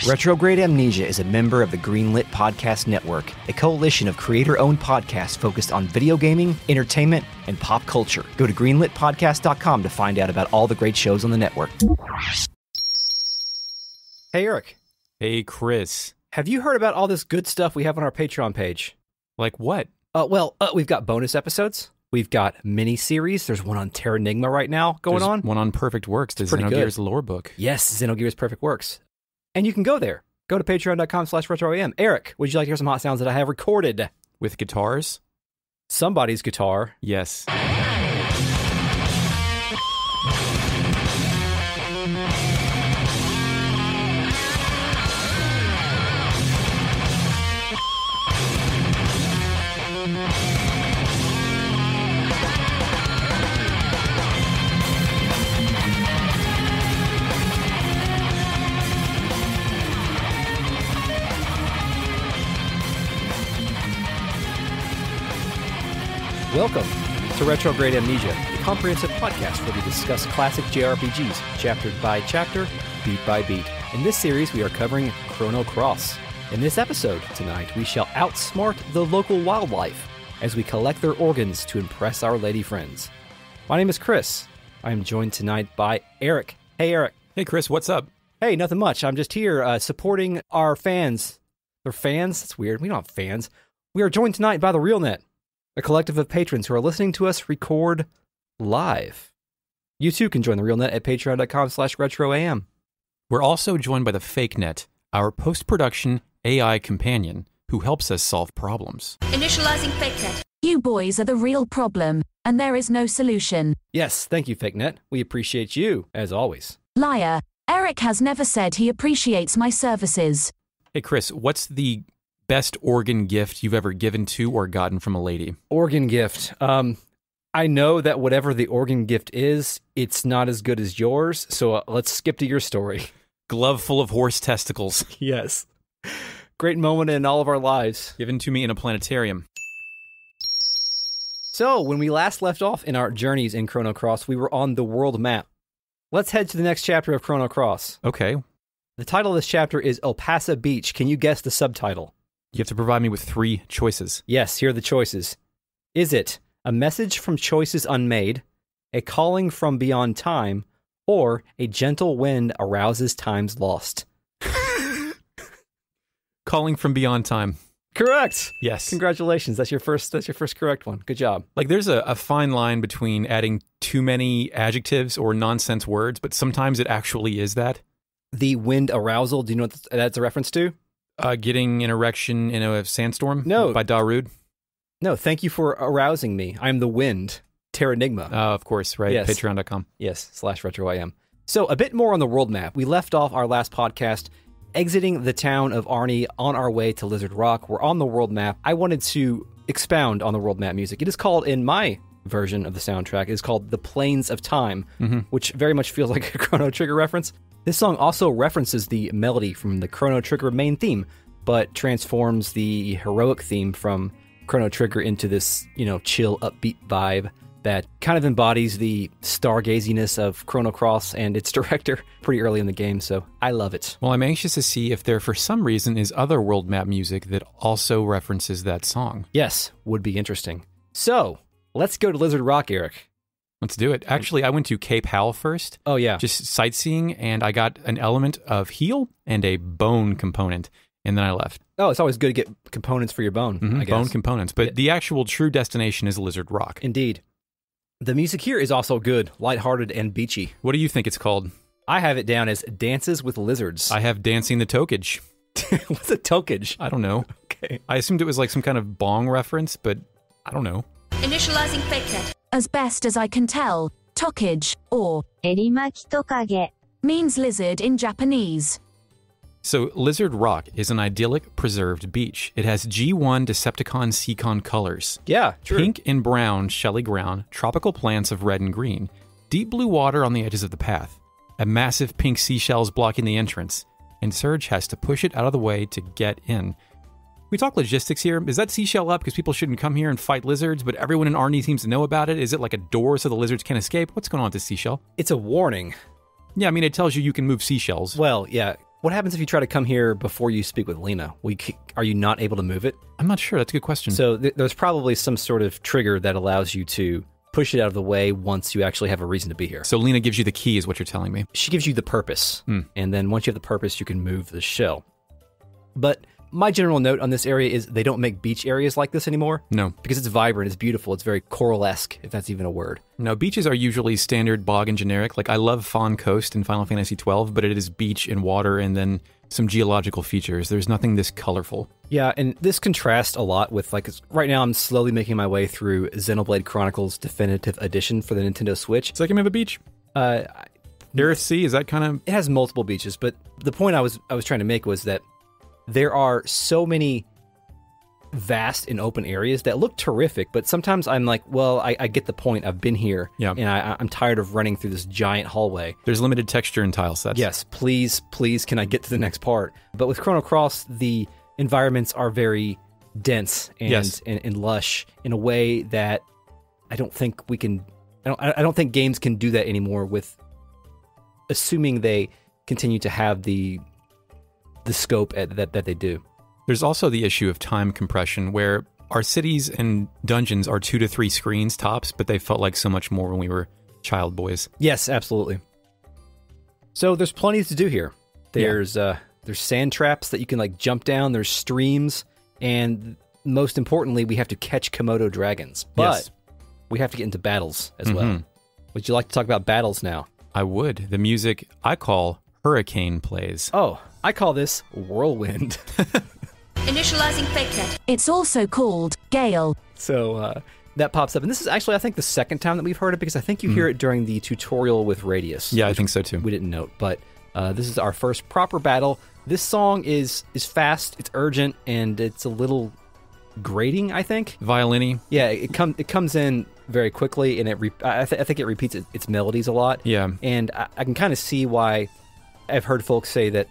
Retrograde Amnesia is a member of the Greenlit Podcast Network, a coalition of creator-owned podcasts focused on video gaming, entertainment, and pop culture. Go to greenlitpodcast.com to find out about all the great shows on the network. Hey, Eric. Hey, Chris. Have you heard about all this good stuff we have on our Patreon page? Like what? We've got bonus episodes. We've got mini-series. There's one on Terranigma right now going on. One on Perfect Works, the Xenogears lore book. Yes, Xenogears Perfect Works. And you can go there. Go to patreon.com/retroam. Eric, would you like to hear some hot sounds that I have recorded? With guitars? Somebody's guitar. Yes. Welcome to Retrograde Amnesia, a comprehensive podcast where we discuss classic JRPGs, chapter by chapter, beat by beat. In this series, we are covering Chrono Cross. In this episode tonight, we shall outsmart the local wildlife as we collect their organs to impress our lady friends. My name is Chris. I am joined tonight by Eric. Hey, Eric. Hey, Chris, what's up? Hey, nothing much. I'm just here supporting our fans. They're fans? That's weird. We don't have fans. We are joined tonight by the RealNet, a collective of patrons who are listening to us record live. You too can join the RealNet at patreon.com/retroam. We're also joined by the FakeNet, our post-production AI companion who helps us solve problems. Initializing FakeNet. You boys are the real problem, and there is no solution. Yes, thank you, FakeNet. We appreciate you, as always. Liar. Eric has never said he appreciates my services. Hey, Chris, what's the best organ gift you've ever given to or gotten from a lady? Organ gift. I know that whatever the organ gift is, it's not as good as yours, so let's skip to your story. Glove full of horse testicles. Yes. Great moment in all of our lives. Given to me in a planetarium. So, when we last left off in our journeys in Chrono Cross, we were on the world map. Let's head to the next chapter of Chrono Cross. Okay. The title of this chapter is Opassa Beach. Can you guess the subtitle? You have to provide me with 3 choices. Yes, here are the choices. Is it a message from choices unmade, a calling from beyond time, or a gentle wind arouses times lost? Calling from beyond time. Correct. Yes. Congratulations. That's your first correct one. Good job. Like, there's a fine line between adding too many adjectives or nonsense words, but sometimes it actually is that. The wind arousal, do you know what that's a reference to? Getting an erection in a sandstorm? No. By Darude? No, thank you for arousing me. I'm the wind. Terranigma. Of course, right? Yes. Patreon.com. Yes, /retroam. So, a bit more on the world map. We left off our last podcast exiting the town of Arni on our way to Lizard Rock. We're on the world map. I wanted to expound on the world map music. It is called, in my version of the soundtrack, it is called The Plains of Time, which very much feels like a Chrono Trigger reference. This song also references the melody from the Chrono Trigger main theme, but transforms the heroic theme from Chrono Trigger into this, chill, upbeat vibe that kind of embodies the stargaziness of Chrono Cross and its director pretty early in the game, so I love it. Well, I'm anxious to see if there, for some reason, is other world map music that also references that song. Yes, would be interesting. So, let's go to Lizard Rock, Eric. Let's do it. Actually, I went to Cape Howell first. Oh, yeah. Just sightseeing, and I got an element of heal and a bone component, and then I left. Oh, it's always good to get components for your bone, I guess. Bone components, but the actual true destination is Lizard Rock. Indeed. The music here is also good, lighthearted, and beachy. What do you think it's called? I have it down as Dances with Lizards. I have Dancing the Tokage. What's a tokage? I don't know. Okay. I assumed it was like some kind of bong reference, but I don't know. Initializing FakeNet. As best as I can tell, tokage, or 襟巻きトカゲ means lizard in Japanese. So, Lizard Rock is an idyllic, preserved beach. It has G1 Decepticon Seacon colors. Yeah, true. Pink and brown shelly ground, tropical plants of red and green, deep blue water on the edges of the path, a massive pink seashells blocking the entrance, and Serge has to push it out of the way to get in. We talk logistics here. Is that seashell up because people shouldn't come here and fight lizards, but everyone in Arni seems to know about it? Is it like a door so the lizards can't escape? What's going on with this seashell? It's a warning. Yeah, I mean, it tells you can move seashells. Well, yeah, What happens if you try to come here before you speak with Leena? Are you not able to move it? I'm not sure. That's a good question. So there's probably some sort of trigger that allows you to push it out of the way once you actually have a reason to be here. So Leena gives you the key is what you're telling me. She gives you the purpose. And then once you have the purpose, you can move the shell. But my general note on this area is they don't make beach areas like this anymore. No. Because it's vibrant, it's beautiful, it's very coral-esque, if that's even a word. No, beaches are usually standard, bog, and generic. Like, I love Fawn Coast in Final Fantasy XII, but it is beach and water and then some geological features. There's nothing this colorful. Yeah, and this contrasts a lot with, like, right now I'm slowly making my way through Xenoblade Chronicles Definitive Edition for the Nintendo Switch. It's like a beach. Earthsea, is that kind of... It has multiple beaches, but the point I was trying to make was that there are so many vast and open areas that look terrific, but sometimes I'm like, well, I get the point. I've been here, and I'm tired of running through this giant hallway. There's limited texture in tile sets. Yes, please, can I get to the next part? But with Chrono Cross, the environments are very dense and lush in a way that I don't think we can... I don't think games can do that anymore with assuming they continue to have the scope that they do. There's also the issue of time compression, where our cities and dungeons are 2 to 3 screens tops, but they felt like so much more when we were child boys. Yes, absolutely. So there's plenty to do here. There's sand traps that you can like jump down. There's streams, and most importantly, we have to catch Komodo dragons. But we have to get into battles as well. Would you like to talk about battles now? I would. The music I call Hurricane plays. Oh, I call this Whirlwind. Initializing fakelet. It's also called Gale. So that pops up. And this is actually, I think, the second time that we've heard it, because I think you hear it during the tutorial with Radius. Yeah, I think so too. We didn't note, but this is our first proper battle. This song is fast, it's urgent, and it's a little grating, I think. Violin-y. Yeah, it comes in very quickly, and I think it repeats its melodies a lot. Yeah. And I can kind of see why I've heard folks say that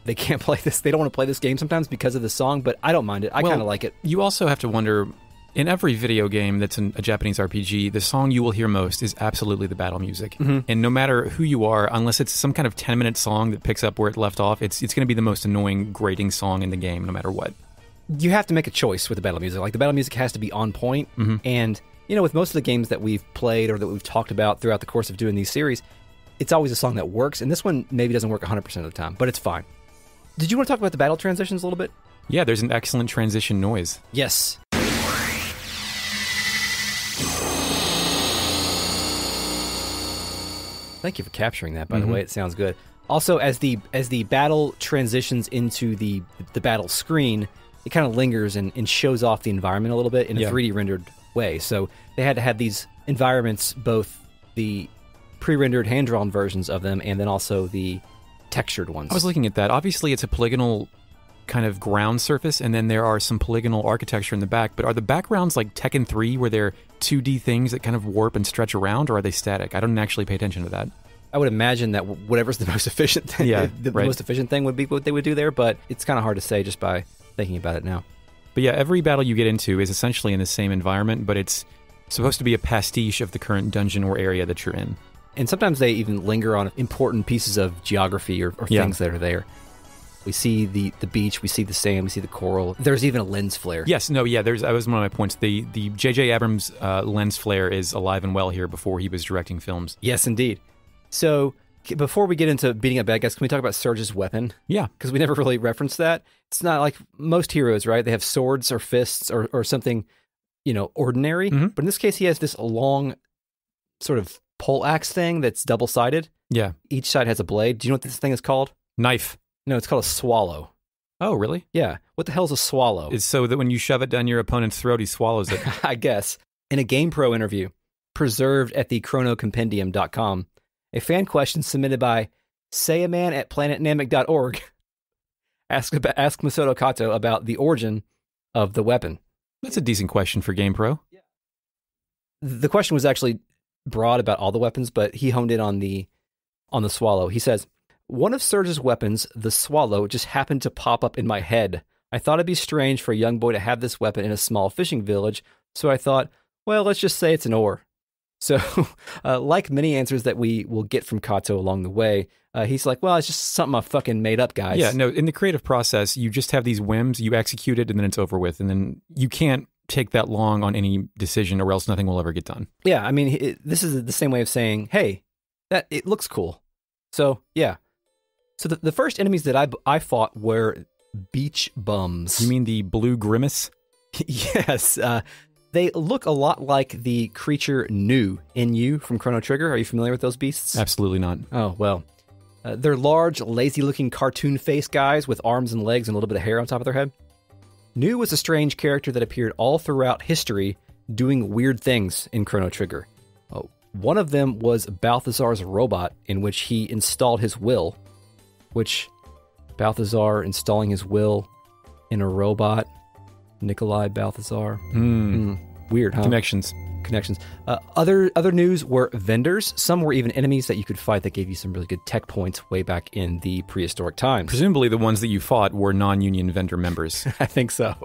they can't play this. They don't want to play this game sometimes because of the song, but I don't mind it. I kind of like it. You also have to wonder, in every video game that's a Japanese RPG, the song you will hear most is absolutely the battle music. And no matter who you are, unless it's some kind of 10-minute song that picks up where it left off, it's going to be the most annoying, grating song in the game, no matter what. You have to make a choice with the battle music. Like, the battle music has to be on point. And, you know, with most of the games that we've played or that we've talked about throughout the course of doing these series, it's always a song that works. And this one maybe doesn't work 100% of the time, but it's fine. Did you want to talk about the battle transitions a little bit? Yeah, there's an excellent transition noise. Yes. Thank you for capturing that, by the way. It sounds good. Also, as the battle transitions into the battle screen, it kind of lingers and shows off the environment a little bit in a 3D rendered way. So they had to have these environments, both the pre-rendered hand-drawn versions of them and then also the textured ones. I was looking at that. Obviously, it's a polygonal kind of ground surface, and then there are some polygonal architecture in the back, but are the backgrounds like Tekken 3 where they're 2D things that kind of warp and stretch around, or are they static? I don't actually pay attention to that. I would imagine that whatever's the most efficient thing, the most efficient thing would be what they would do there, but it's kind of hard to say just by thinking about it now. But yeah, every battle you get into is essentially in the same environment, but it's supposed to be a pastiche of the current dungeon or area that you're in. And sometimes they even linger on important pieces of geography or things that are there. We see the beach, we see the sand, we see the coral. There's even a lens flare. Yes, that was one of my points. The J.J. Abrams lens flare is alive and well here before he was directing films. Yes, indeed. So before we get into beating up bad guys, can we talk about Serge's weapon? Yeah. Because we never really referenced that. It's not like most heroes, right? They have swords or fists or something, ordinary. But in this case, he has this long sort of pole axe thing that's double-sided. Yeah. Each side has a blade. Do you know what this thing is called? Knife. No, it's called a swallow. Oh, really? Yeah. What the hell's a swallow? It's so that when you shove it down your opponent's throat, he swallows it. I guess. In a GamePro interview, preserved at the chronocompendium.com, a fan question submitted by sayaman@planetnamek.org asked Masato Kato about the origin of the weapon. That's a decent question for GamePro. Yeah. The question was actually broad about all the weapons, but he honed in on the swallow. He says, "One of Serge's weapons, the swallow, just happened to pop up in my head. I thought it'd be strange for a young boy to have this weapon in a small fishing village, so I thought, well, let's just say it's an oar. So, like many answers that we will get from Kato along the way, he's like, well, it's just something I fucking made up, guys. Yeah, no, in the creative process, you just have these whims, you execute it, and then it's over with. And then you can't take that long on any decision or else nothing will ever get done. Yeah, I mean, this is the same way of saying, hey, it looks cool. So, yeah. So the first enemies that I fought were beach bums. You mean the blue grimace? Yes. They look a lot like the creature Nu, N-U, from Chrono Trigger. Are you familiar with those beasts? Absolutely not. Oh, well. They're large, lazy-looking cartoon-faced guys with arms and legs and a little bit of hair on top of their head. Nu was a strange character that appeared all throughout history doing weird things in Chrono Trigger. One of them was Balthazar's robot, in which he installed his will, which Balthazar installing his will in a robot, Nikolai Balthazar. Weird, huh? Connections. Other news were vendors. Some were even enemies that you could fight that gave you some really good tech points way back in the prehistoric times. Presumably the ones that you fought were non-union vendor members. I think so.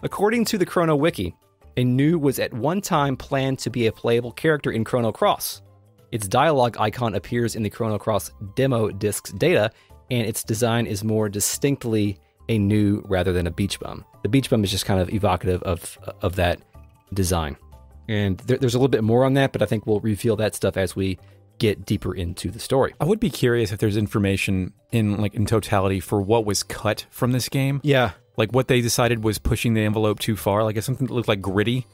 According to the Chrono Wiki, a Nu was at one time planned to be a playable character in Chrono Cross. Its dialogue icon appears in the Chrono Cross demo disc's data, and its design is more distinctly a Nu rather than a beach bum. The beach bum is just kind of evocative of that design. And there's a little bit more on that, but I think we'll reveal that stuff as we get deeper into the story. I would be curious if there's information in totality for what was cut from this game. Yeah. Like what they decided was pushing the envelope too far. Like if something that looked like gritty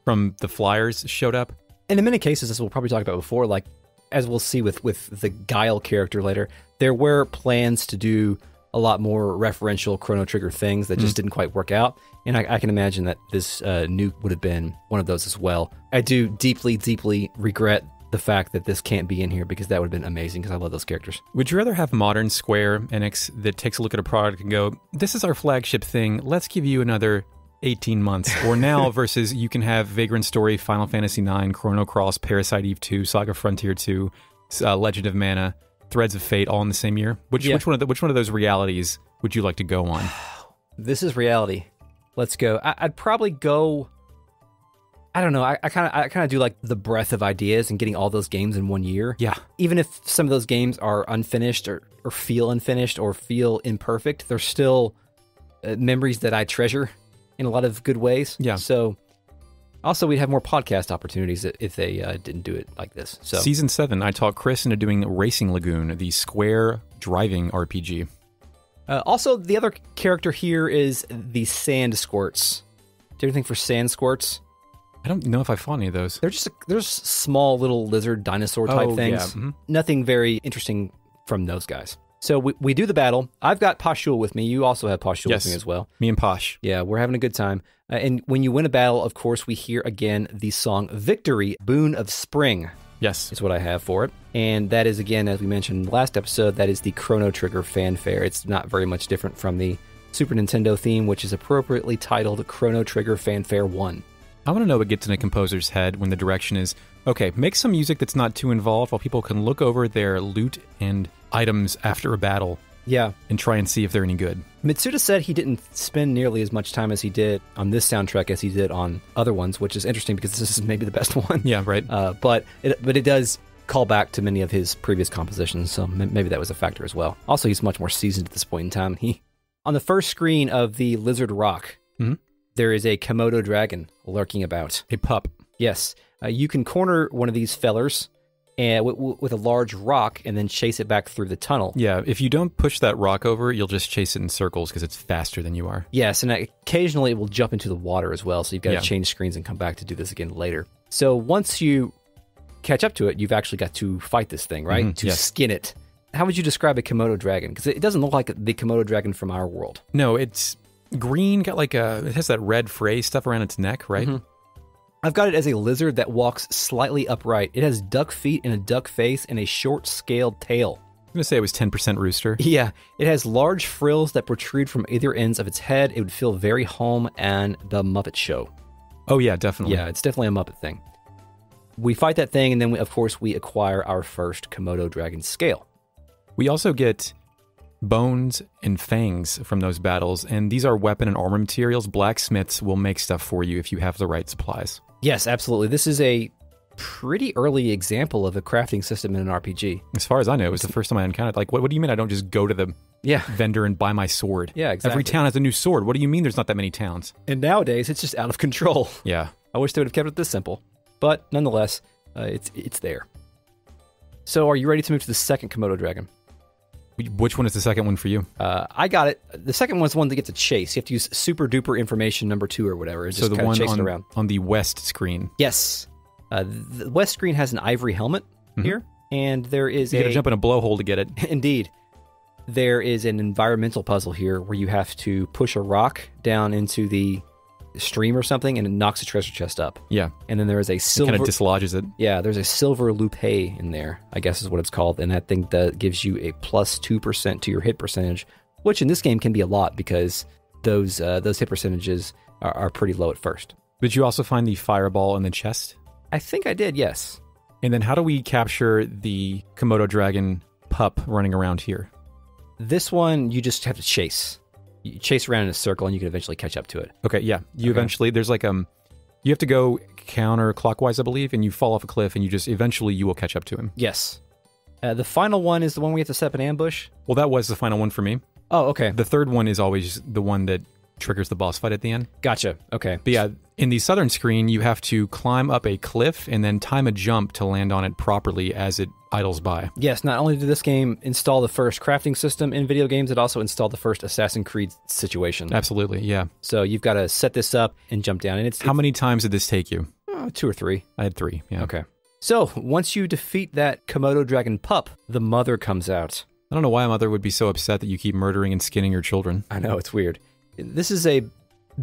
from the flyers showed up. And in many cases, as we'll probably talk about before, like as we'll see with the Guile character later, there were plans to do a lot more referential Chrono Trigger things that just didn't quite work out. And I can imagine that this Nu would have been one of those as well. I do deeply, deeply regret the fact that this can't be in here because that would have been amazing because I love those characters. Would you rather have modern Square Enix that takes a look at a product and go, this is our flagship thing, let's give you another 18 months, or now versus you can have Vagrant Story, Final Fantasy IX, Chrono Cross, Parasite Eve 2, Saga Frontier 2, Legend of Mana, Threads of Fate all in the same year? Which one of those realities would you like to go on? This is reality. Let's go. I'd probably go. I don't know. I kind of do like the breadth of ideas and getting all those games in 1 year. Yeah. Even if some of those games are unfinished or feel unfinished or feel imperfect, they're still memories that I treasure in a lot of good ways. Yeah. So also we'd have more podcast opportunities if they didn't do it like this. So Season 7, I talked Chris into doing Racing Lagoon, the Square driving RPG. Also, the other character here is the Sand Squirts. Do you ever think for Sand Squirts? I don't know if I fought any of those. They're just small little lizard dinosaur type things. Yeah. Mm-hmm. Nothing very interesting from those guys. So we do the battle. I've got Pashul with me. You also have Pashul with me as well. Me and Posh. Yeah, we're having a good time. And when you win a battle, of course, we hear again the song Victory, Boon of Spring. Yes. Is what I have for it. And that is, again, as we mentioned in the last episode, that is the Chrono Trigger fanfare. It's not very much different from the Super Nintendo theme, which is appropriately titled Chrono Trigger Fanfare 1. I want to know what gets in a composer's head when the direction is, okay, make some music that's not too involved while people can look over their loot and items after a battle. Yeah. And try and see if they're any good. Mitsuda said he didn't spend nearly as much time as he did on this soundtrack as he did on other ones, which is interesting because this is maybe the best one. Yeah, right. But it does call back to many of his previous compositions, so maybe that was a factor as well. Also, he's much more seasoned at this point in time. On the first screen of the Lizard Rock, there is a Komodo Dragon lurking about. A pup. Yes. You can corner one of these fellers with a large rock and then chase it back through the tunnel. Yeah, if you don't push that rock over, you'll just chase it in circles because it's faster than you are. Yes, and occasionally it will jump into the water as well, so you've got to change screens and come back to do this again later. So once you catch up to it, you've actually got to fight this thing, right? To skin it. How would you describe a Komodo Dragon? Because it doesn't look like the Komodo Dragon from our world. No, it's green, got it has that red fray stuff around its neck, right? Mm-hmm. I've got it as a lizard that walks slightly upright. It has duck feet and a duck face and a short-scaled tail. I'm going to say it was 10% rooster. Yeah. It has large frills that protrude from either ends of its head. It would feel very home and The Muppet Show. Oh, yeah, definitely. Yeah, it's definitely a Muppet thing. We fight that thing, and then, of course, we acquire our first Komodo Dragon scale. We also get bones and fangs from those battles, and these are weapon and armor materials. Blacksmiths will make stuff for you if you have the right supplies. Yes, absolutely. This is a pretty early example of a crafting system in an RPG. As far as I know, it was the first time I encountered. Like, what do you mean I don't just go to the vendor and buy my sword? Yeah, exactly. Every town has a new sword. What do you mean there's not that many towns? And nowadays, it's just out of control. Yeah. I wish they would have kept it this simple. But nonetheless, it's there. So are you ready to move to the second Komodo Dragon? Which one is the second one for you? I got it. The second one's the one that gets a chase. You have to use super duper information number 2 or whatever. So the one on the west screen. Yes. The west screen has an ivory helmet here, and there is you got to jump in a blowhole to get it. Indeed. There is an environmental puzzle here where you have to push a rock down into the stream or something, and it knocks the treasure chest up. Yeah. And then there is a silver... It kind of dislodges it. Yeah, there's a silver lupe in there, I guess is what it's called, and that thing that gives you a plus 2% to your hit percentage, which in this game can be a lot because those hit percentages are pretty low at first. Did you also find the fireball in the chest? I think I did, yes. And then how do we capture the Komodo Dragon pup running around here? This one, you just have to chase. You chase around in a circle, and you can eventually catch up to it. Okay, yeah. Eventually, there's like, you have to go counterclockwise, I believe, and you fall off a cliff, and eventually you will catch up to him. Yes. The final one is the one we have to set up an ambush? Well, that was the final one for me. Oh, okay. The third one is always the one that triggers the boss fight at the end. Gotcha, okay. But yeah, in the southern screen, you have to climb up a cliff and then time a jump to land on it properly as it idles by. Yes, not only did this game install the first crafting system in video games, it also installed the first Assassin's Creed situation. Absolutely, yeah. So you've got to set this up and jump down. And How many times did this take you? 2 or 3. I had 3, yeah. Okay. So once you defeat that Komodo Dragon pup, the mother comes out. I don't know why a mother would be so upset that you keep murdering and skinning your children. I know, it's weird. This is a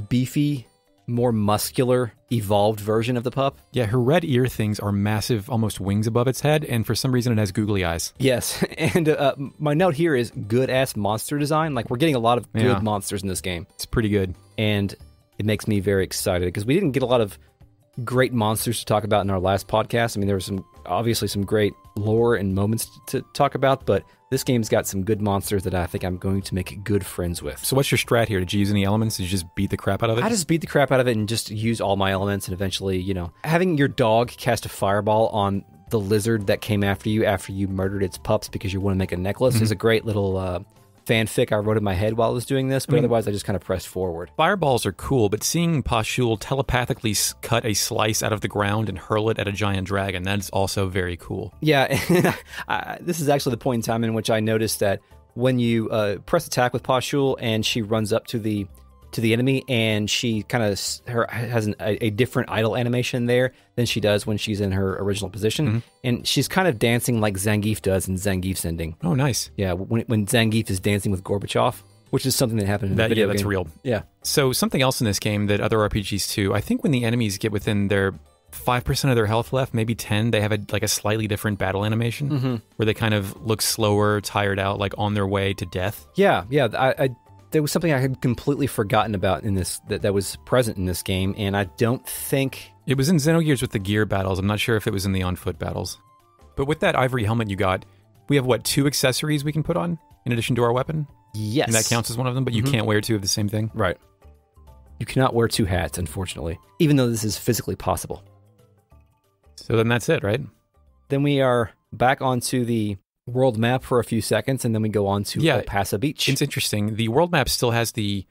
beefy, more muscular, evolved version of the pup. Yeah, her red ear things are massive, almost wings above its head, and for some reason it has googly eyes. Yes, and my note here is good-ass monster design. Like, we're getting a lot of good monsters in this game. It's pretty good. And it makes me very excited, because we didn't get a lot of great monsters to talk about in our last podcast. I mean, there was obviously some great lore and moments to talk about, but this game's got some good monsters that I think I'm going to make good friends with. So what's your strat here? Did you use any elements? Did you just beat the crap out of it? I just beat the crap out of it and just use all my elements, and eventually, having your dog cast a fireball on the lizard that came after you murdered its pups because you want to make a necklace is a great little fanfic I wrote in my head while I was doing this, but otherwise I just kind of pressed forward. Fireballs are cool, but seeing Pashul telepathically cut a slice out of the ground and hurl it at a giant dragon, that's also very cool. Yeah, this is actually the point in time in which I noticed that when you press attack with Pashul and she runs up to the enemy, and she kind of has a different idle animation there than she does when she's in her original position. And she's kind of dancing like Zangief does in Zangief's ending. Oh, nice. Yeah, when Zangief is dancing with Gorbachev, which is something that happened in the video game. That's real. Yeah. So something else in this game that other RPGs too, I think when the enemies get within their 5% of their health left, maybe 10, they have a slightly different battle animation where they kind of look slower, tired out, like on their way to death. Yeah. There was something I had completely forgotten about in this that was present in this game, and I don't think... It was in Xenogears with the gear battles. I'm not sure if it was in the on-foot battles. But with that ivory helmet you got, we have, 2 accessories we can put on in addition to our weapon? Yes. And that counts as one of them, but you can't wear 2 of the same thing? Right. You cannot wear 2 hats, unfortunately, even though this is physically possible. So then that's it, right? Then we are back onto the world map for a few seconds, and then we go on to Opassa Beach. It's interesting. The world map still has the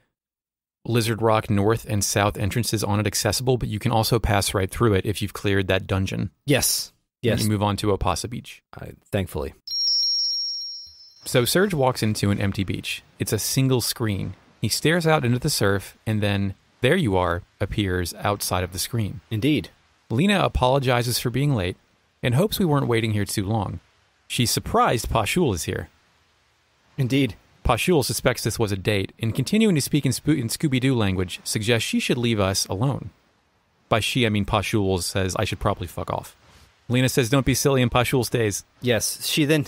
Lizard Rock north and south entrances on it accessible, but you can also pass right through it if you've cleared that dungeon. Yes. And you move on to Opassa Beach. Thankfully. So Serge walks into an empty beach. It's a single screen. He stares out into the surf, and then there you are appears outside of the screen. Indeed. Leena apologizes for being late and hopes we weren't waiting here too long. She's surprised Pashul is here. Indeed. Pashul suspects this was a date, and continuing to speak in Scooby-Doo language, suggests she should leave us alone. By she, I mean Pashul says I should probably fuck off. Leena says don't be silly, and Pashul stays. Yes, she then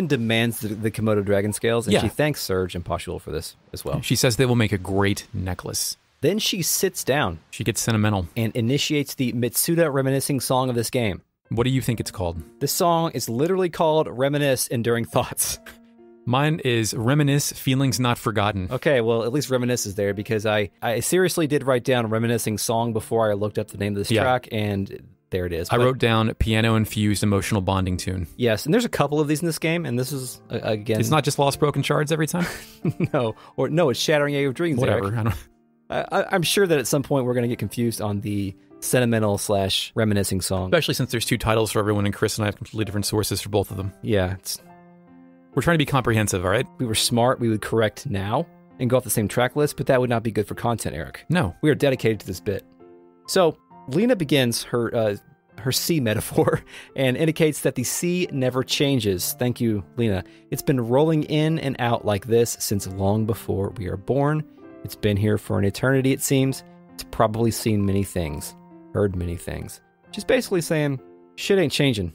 demands the Komodo Dragon scales, and she thanks Serge and Pashul for this as well. She says they will make a great necklace. Then she sits down. She gets sentimental. And initiates the Mitsuda reminiscing song of this game. What do you think it's called? This song is literally called Reminisce Enduring Thoughts. Mine is Reminisce Feelings Not Forgotten. Okay, well, at least Reminisce is there because I seriously did write down Reminiscing Song before I looked up the name of this track, and there it is. I wrote down piano-infused emotional bonding tune. Yes, and there's a couple of these in this game, and this is, again... It's not just Lost Broken Shards every time? No, it's Shattering Egg of Dreams. Whatever, Eric. I'm sure that at some point we're going to get confused on the sentimental / reminiscing song. Especially since there's 2 titles for everyone, and Chris and I have completely different sources for both of them. Yeah. We're trying to be comprehensive, all right? We were smart, we would correct now and go off the same track list, but that would not be good for content, Eric. No. We are dedicated to this bit. So, Leena begins her sea metaphor and indicates that the sea never changes. Thank you, Leena. It's been rolling in and out like this since long before we are born. It's been here for an eternity, it seems. It's probably seen many things, heard many things. She's basically saying, shit ain't changing.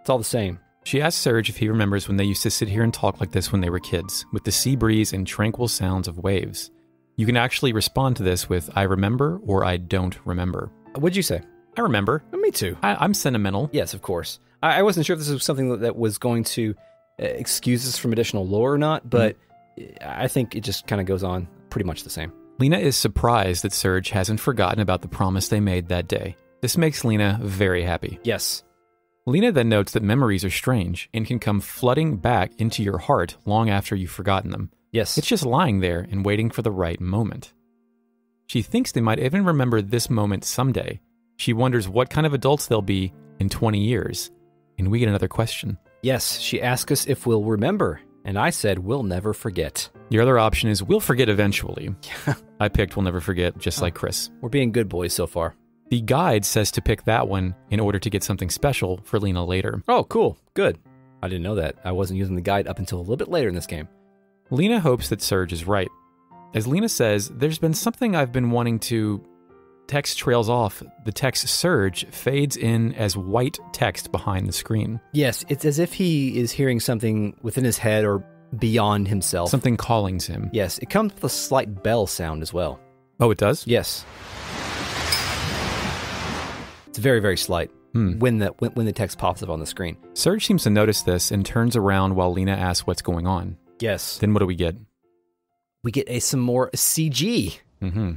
It's all the same. She asks Serge if he remembers when they used to sit here and talk like this when they were kids, with the sea breeze and tranquil sounds of waves. You can actually respond to this with, I remember or I don't remember. What'd you say? I remember. Me too. I'm sentimental. Yes, of course. I wasn't sure if this was something that was going to excuse us from additional lore or not, but I think it just kind of goes on pretty much the same. Leena is surprised that Serge hasn't forgotten about the promise they made that day. This makes Leena very happy. Yes. Leena then notes that memories are strange and can come flooding back into your heart long after you've forgotten them. Yes. It's just lying there and waiting for the right moment. She thinks they might even remember this moment someday. She wonders what kind of adults they'll be in 20 years. And we get another question. Yes, she asks us if we'll remember, and I said we'll never forget. Your other option is we'll forget eventually. I picked we'll never forget, just like Chris. We're being good boys so far. The guide says to pick that one in order to get something special for Leena later. Oh, cool. Good. I didn't know that. I wasn't using the guide up until a little bit later in this game. Leena hopes that Serge is right. As Leena says, there's been something I've been wanting to... Text trails off. The text Serge fades in as white text behind the screen. Yes, it's as if he is hearing something within his head or beyond himself. Something calling to him. Yes, it comes with a slight bell sound as well. Oh, it does? Yes. It's very, very slight when the text pops up on the screen. Serge seems to notice this and turns around while Leena asks what's going on. Yes. Then what do we get? We get some more CG. Mm-hmm.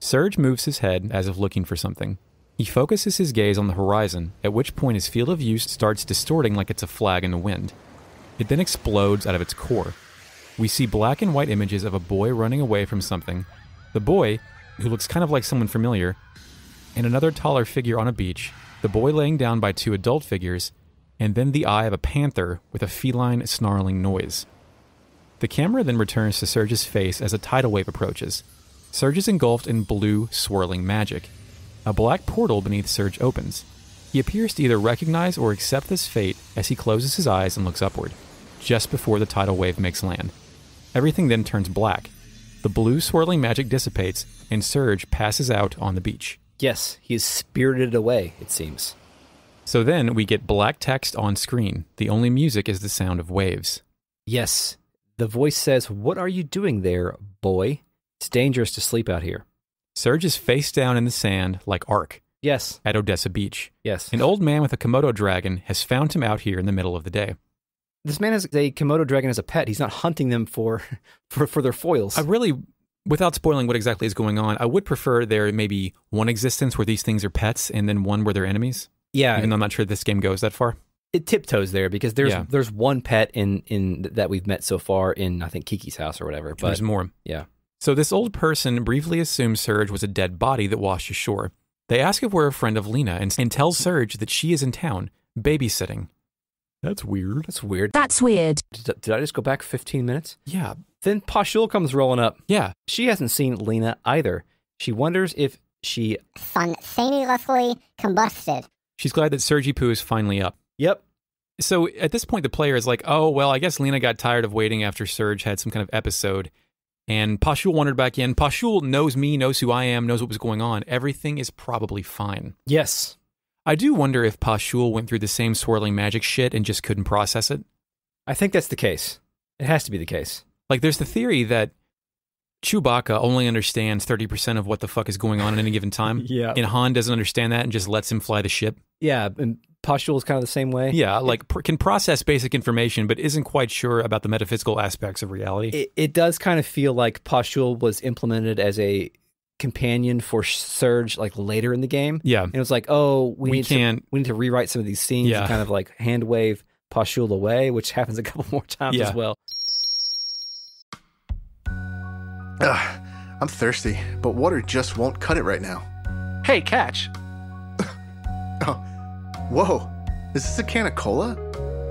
Serge moves his head as if looking for something. He focuses his gaze on the horizon, at which point his field of view starts distorting like it's a flag in the wind. It then explodes out of its core. We see black and white images of a boy running away from something, the boy, who looks kind of like someone familiar, and another taller figure on a beach, the boy laying down by 2 adult figures, and then the eye of a panther with a feline snarling noise. The camera then returns to Serge's face as a tidal wave approaches. Serge is engulfed in blue, swirling magic. A black portal beneath Serge opens. He appears to either recognize or accept this fate as he closes his eyes and looks upward, just before the tidal wave makes land. Everything then turns black. The blue, swirling magic dissipates, and Serge passes out on the beach. Yes, he is spirited away, it seems. So then we get black text on screen. The only music is the sound of waves. Yes. The voice says, "What are you doing there, boy? It's dangerous to sleep out here." Serge is face down in the sand like Ark. Yes. At Opassa Beach. Yes. An old man with a Komodo Dragon has found him out here in the middle of the day. This man has a Komodo Dragon as a pet. He's not hunting them for their foils. I really, without spoiling what exactly is going on, I would prefer there may be one existence where these things are pets and then one where they're enemies. Yeah. Even though I'm not sure this game goes that far. It tiptoes there because there's one pet in that we've met so far in, I think, Kiki's house or whatever. But there's more. Yeah. So this old person briefly assumes Serge was a dead body that washed ashore. They ask if we're a friend of Leena and tells Serge that she is in town, babysitting. That's weird. That's weird. That's weird. Did I just go back 15 minutes? Yeah. Then Pashul comes rolling up. Yeah. She hasn't seen Leena either. She wonders if she... spontaneously combusted. She's glad that Sergi Poo is finally up. Yep. So at this point, the player is like, oh, well, I guess Leena got tired of waiting after Serge had some kind of episode. And Pashul wandered back in. Pashul knows me, knows who I am, knows what was going on. Everything is probably fine. Yes. I do wonder if Pashul went through the same swirling magic shit and just couldn't process it. I think that's the case. It has to be the case. Like, there's the theory that Chewbacca only understands 30% of what the fuck is going on at any given time. Yeah. And Han doesn't understand that and just lets him fly the ship. Yeah, and Pashul is kind of the same way. Yeah, like can process basic information, but isn't quite sure about the metaphysical aspects of reality. It does kind of feel like Pashul was implemented as a companion for Serge like later in the game. Yeah. And it was like, oh, we need to rewrite some of these scenes and kind of like hand wave Pashul away, which happens a couple more times as well. I'm thirsty, but water just won't cut it right now. Hey, catch. Oh, whoa. Is this a can of cola?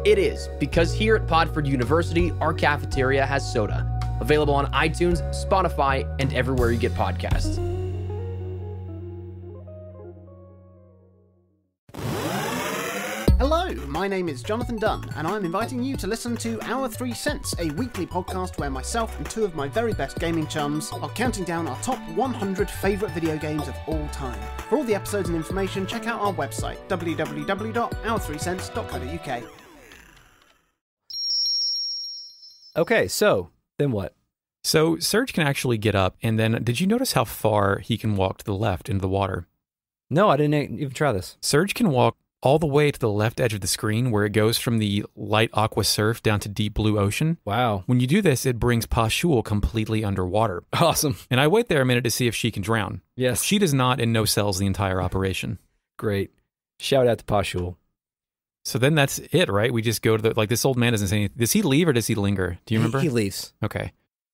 It is, because here at Podford University, our cafeteria has soda. Available on iTunes, Spotify, and everywhere you get podcasts. Hello, my name is Jonathan Dunn, and I'm inviting you to listen to Our 3 Cents, a weekly podcast where myself and two of my very best gaming chums are counting down our top 100 favourite video games of all time. For all the episodes and information, check out our website, www.our3cents.co.uk. Okay, so then what? So Serge can actually get up, and then did you notice how far he can walk to the left into the water? No, I didn't even try this. Serge can walk all the way to the left edge of the screen where it goes from the light aqua surf down to deep blue ocean. Wow. When you do this, it brings Pashul completely underwater. Awesome. And I wait there a minute to see if she can drown. Yes. She does not and no sells the entire operation. Great. Shout out to Pashul. So then that's it, right? We just go to the, like, this old man doesn't say anything. Does he leave or does he linger? Do you remember? He leaves. Okay.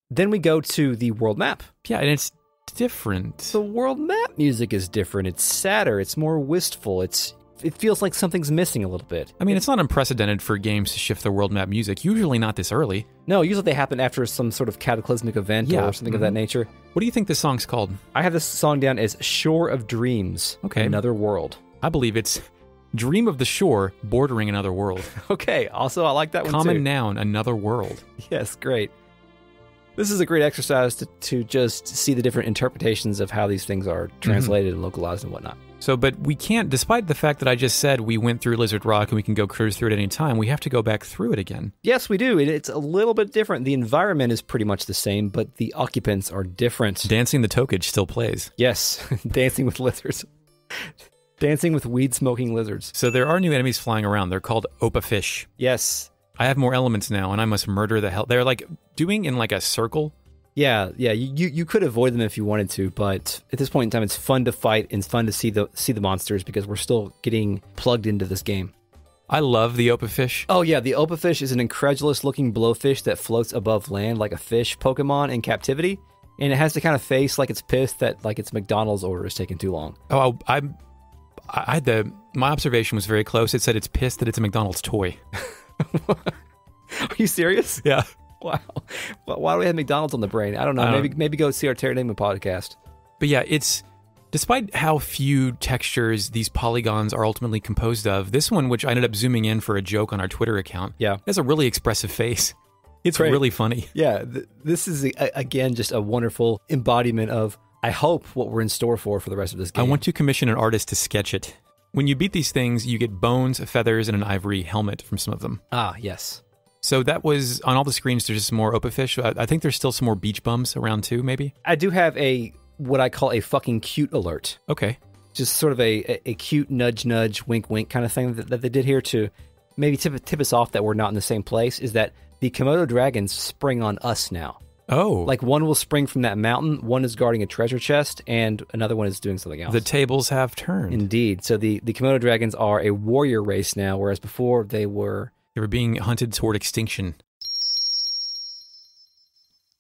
Then we go to the world map. Yeah, and it's different. The world map music is different. It's sadder. It's more wistful. It feels like something's missing a little bit. I mean, it's not unprecedented for games to shift their world map music. Usually not this early. No, usually they happen after some sort of cataclysmic event or something of that nature. What do you think this song's called? I have this song down as Shore of Dreams. Okay. Another World. I believe it's Dream of the Shore bordering another world. Okay, also I like that one too. Common noun, another world. Yes, great. This is a great exercise to just see the different interpretations of how these things are translated and localized and whatnot. So, but we can't, despite the fact that I just said we went through Lizard Rock and we can go cruise through it any time, we have to go back through it again. Yes, we do. It's a little bit different. The environment is pretty much the same, but the occupants are different. Dancing the Tokage still plays. Yes, dancing with lizards. Dancing with weed-smoking lizards. So there are new enemies flying around. They're called Opah Fish. Yes. I have more elements now, and I must murder the hell. They're like doing in like a circle. Yeah. You could avoid them if you wanted to, but at this point in time, it's fun to fight and it's fun to see the monsters because we're still getting plugged into this game. I love the Opah Fish. Oh yeah, the Opah Fish is an incredulous-looking blowfish that floats above land like a fish Pokemon in captivity, and it has the kind of face like it's pissed that like its McDonald's order is taking too long. Oh, my observation was very close. It said it's pissed that it's a McDonald's toy. Are you serious? Yeah. Wow. Why do we have McDonald's on the brain? I don't know. Maybe go see our Terranigma podcast. But yeah, it's despite how few textures these polygons are ultimately composed of, this one, which I ended up zooming in for a joke on our Twitter account, has a really expressive face. It's great. Really funny. Yeah, this is, again, just a wonderful embodiment of, I hope, what we're in store for the rest of this game. I want to commission an artist to sketch it. When you beat these things, you get bones, feathers, and an ivory helmet from some of them. Ah, yes. So that was, on all the screens, there's just some more Opah Fish. I think there's still some more beach bums around too, maybe? I do have what I call a fucking cute alert. Okay. Just sort of a cute nudge, wink, kind of thing that they did here to maybe tip us off that we're not in the same place, is that the Komodo Dragons spring on us now. Oh. Like one will spring from that mountain, one is guarding a treasure chest, and another one is doing something else. The tables have turned. Indeed. So the Komodo Dragons are a warrior race now, whereas before they were being hunted toward extinction.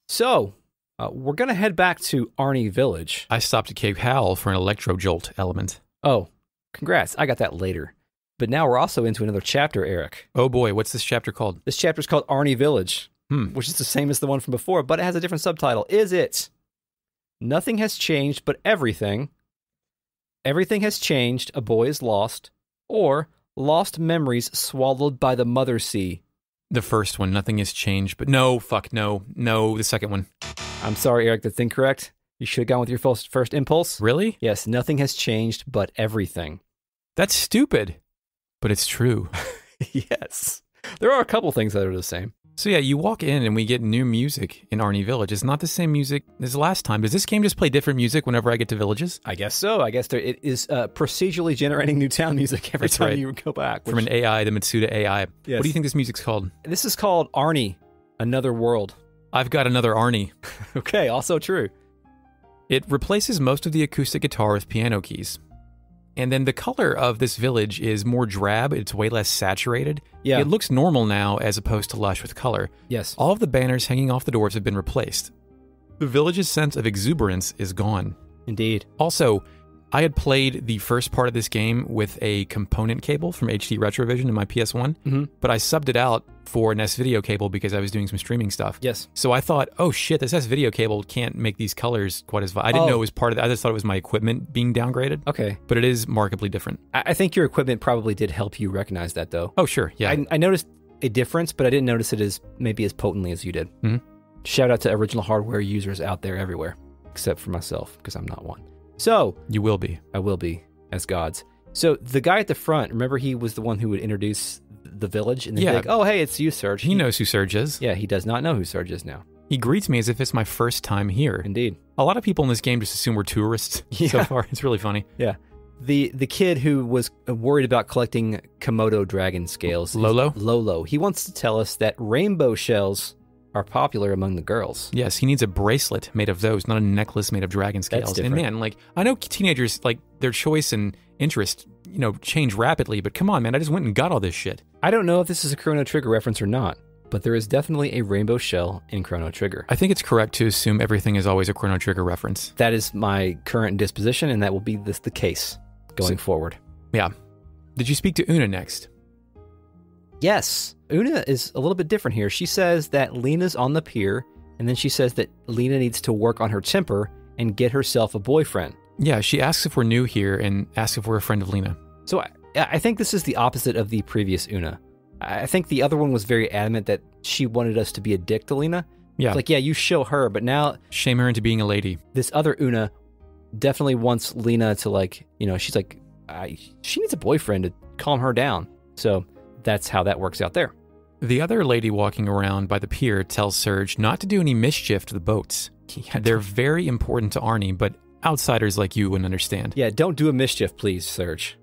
So, we're going to head back to Arni Village. I stopped at Cape Howell for an electro jolt element. Oh, congrats. I got that later. But now we're also into another chapter, Eric. Oh boy, what's this chapter called? This chapter is called Arni Village, which is the same as the one from before, but it has a different subtitle. Is it Nothing Has Changed But Everything, Everything Has Changed, A Boy Is Lost, or Lost Memories Swallowed by the Mother Sea? The first one, Nothing Has Changed, but no, the second one. I'm sorry, Eric, that's incorrect. You should have gone with your first impulse. Really? Yes, Nothing Has Changed But Everything. That's stupid, but it's true. Yes. There are a couple things that are the same. So yeah, you walk in and we get new music in Arni Village. It's not the same music as last time. Does this game just play different music whenever I get to villages? I guess so. I guess it is procedurally generating new town music every time you go back. From an AI, the Mitsuda AI. Yes. What do you think this music's called? This is called Arni, Another World. I've got another Arni. Okay, also true. It replaces most of the acoustic guitar with piano keys. And then the color of this village is more drab. It's way less saturated. Yeah. It looks normal now as opposed to lush with color. Yes. All of the banners hanging off the doors have been replaced. The village's sense of exuberance is gone. Indeed. Also, I had played the first part of this game with a component cable from HD Retrovision in my PS1, but I subbed it out for an S-Video cable because I was doing some streaming stuff. Yes. So I thought, oh shit, this S-Video cable can't make these colors quite as... I didn't know it was part of that. I just thought it was my equipment being downgraded. Okay. But it is markedly different. I think your equipment probably did help you recognize that, though. Oh, sure, yeah. I noticed a difference, but I didn't notice it as potently as you did. Shout out to original hardware users out there everywhere, except for myself, because I'm not one. So... You will be. I will be, as gods. So the guy at the front, remember he was the one who would introduce the village? And then be like, oh, hey, it's you, Serge. He knows who Serge is. Yeah, he does not know who Serge is now. He greets me as if it's my first time here. Indeed. A lot of people in this game just assume we're tourists so far. It's really funny. Yeah. The kid who was worried about collecting Komodo Dragon scales. Lolo. He wants to tell us that rainbow shells are popular among the girls. Yes, he needs a bracelet made of those, not a necklace made of dragon scales. That's different. And man, I know teenagers, their choice and interest, change rapidly, but come on, man, I just went and got all this shit. I don't know if this is a Chrono Trigger reference or not, but there is definitely a rainbow shell in Chrono Trigger. I think it's correct to assume everything is always a Chrono Trigger reference. That is my current disposition, and that will be the case going forward. Yeah. Did you speak to Una next? Yes. Una is a little bit different here. She says that Leena's on the pier, and then she says that Leena needs to work on her temper and get herself a boyfriend. Yeah, she asks if we're new here and asks if we're a friend of Leena. So I think this is the opposite of the previous Una. I think the other one was very adamant that she wanted us to be a dick to Leena. Yeah. It's like, yeah, you show her, but now... Shame her into being a lady. This other Una definitely wants Leena to she's like, she needs a boyfriend to calm her down. So that's how that works out there. The other lady walking around by the pier tells Serge not to do any mischief to the boats. They're very important to Arni, but outsiders like you wouldn't understand. Yeah, don't do a mischief, please, Serge.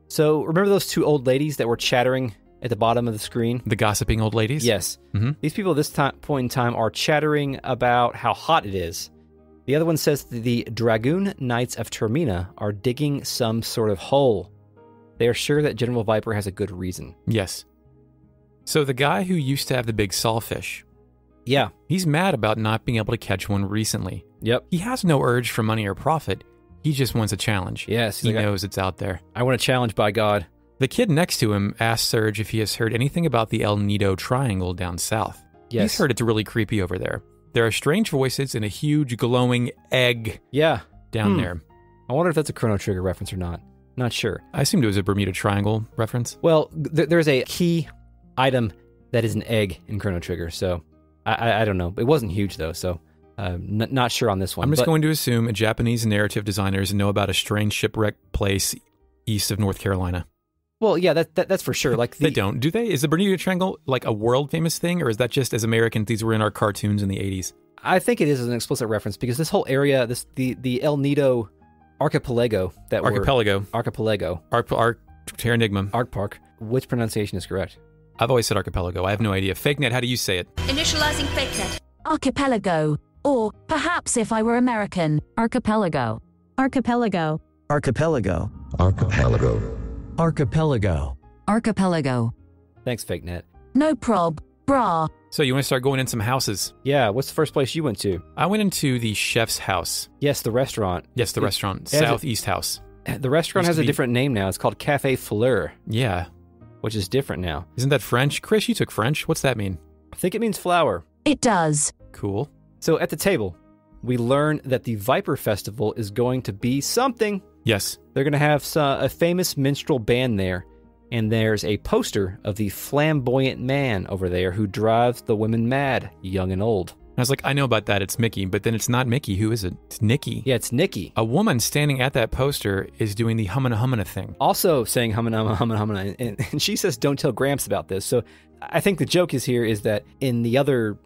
So remember those two old ladies that were chattering at the bottom of the screen? The gossiping old ladies? Yes. These people at this point in time are chattering about how hot it is. The other one says the Dragoon Knights of Termina are digging some sort of hole. They are sure that General Viper has a good reason. Yes. So the guy who used to have the big sawfish. Yeah. He's mad about not being able to catch one recently. Yep. He has no urge for money or profit. He just wants a challenge. Yes. He knows it's out there. I want a challenge, by God. The kid next to him asks Serge if he has heard anything about the El Nido Triangle down south. Yes. He's heard it's really creepy over there. There are strange voices and a huge glowing egg down there. I wonder if that's a Chrono Trigger reference or not. Not sure. I assumed it was a Bermuda Triangle reference. Well, there's a key item that is an egg in Chrono Trigger, so I don't know. It wasn't huge, though, so not sure on this one. I'm just going to assume Japanese narrative designers know about a strange shipwreck place east of North Carolina. Well, yeah, that's for sure. Like they don't, do they? Is the Bermuda Triangle like a world famous thing, or is that just as Americans these were in our cartoons in the 80s? I think it is an explicit reference because this whole area, the El Nido archipelago Archipelago. Terranigma. Arcpark. Which pronunciation is correct? I've always said archipelago. I have no idea. FakeNet, how do you say it? Initializing FakeNet. Archipelago. Or, perhaps if I were American, archipelago. Archipelago. Archipelago. Archipelago. Archipelago. Archipelago. Thanks, FakeNet. No prob, brah. So you want to start going in some houses? Yeah, what's the first place you went to? I went into the chef's house. Yes, the restaurant. Yes, the restaurant. Southeast house. The restaurant has a different name now. It's called Café Fleur. Yeah. Which is different now. Isn't that French? Chris, you took French. What's that mean? I think it means flower. It does. Cool. So at the table, we learn that the Viper Festival is going to be something. Yes. They're going to have a famous minstrel band there, and there's a poster of the flamboyant man over there who drives the women mad, young and old. I was like, I know about that. It's Mickey, but then it's not Mickey. Who is it? It's Nikki. Yeah, it's Nikki. A woman standing at that poster is doing the humana humana thing. Also saying humana humana humana, and she says don't tell Gramps about this. So I think the joke is that in the other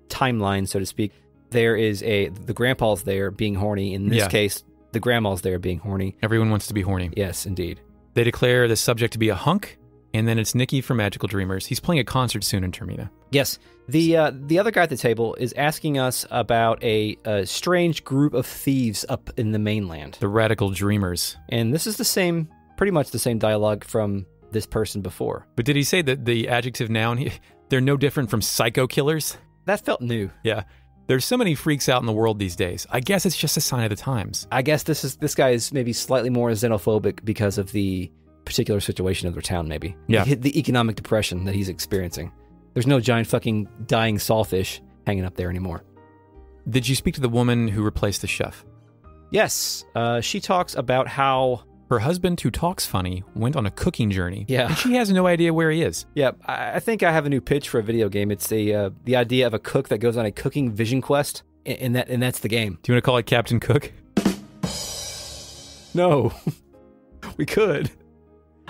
timeline, so to speak, there is the grandpa's there being horny. In this case, the grandma's there being horny. Everyone wants to be horny. Yes, indeed. They declare the subject to be a hunk, And then it's Nikki from Magical Dreamers. He's playing a concert soon in Termina. Yes. The other guy at the table is asking us about a strange group of thieves up in the mainland. The Radical Dreamers. And this is pretty much the same dialogue from this person before. But did he say that the adjective noun, they're no different from psycho killers? That felt new. Yeah. There's so many freaks out in the world these days. I guess it's just a sign of the times. I guess this guy is maybe slightly more xenophobic because of the particular situation of their town, maybe. Yeah. The economic depression that he's experiencing. There's no giant fucking dying sawfish hanging up there anymore. Did you speak to the woman who replaced the chef? Yes. She talks about how her husband, who talks funny, went on a cooking journey. Yeah. And she has no idea where he is. Yeah, I think I have a new pitch for a video game. It's the idea of a cook that goes on a cooking vision quest, and that's the game. Do you want to call it Captain Cook? No. We could.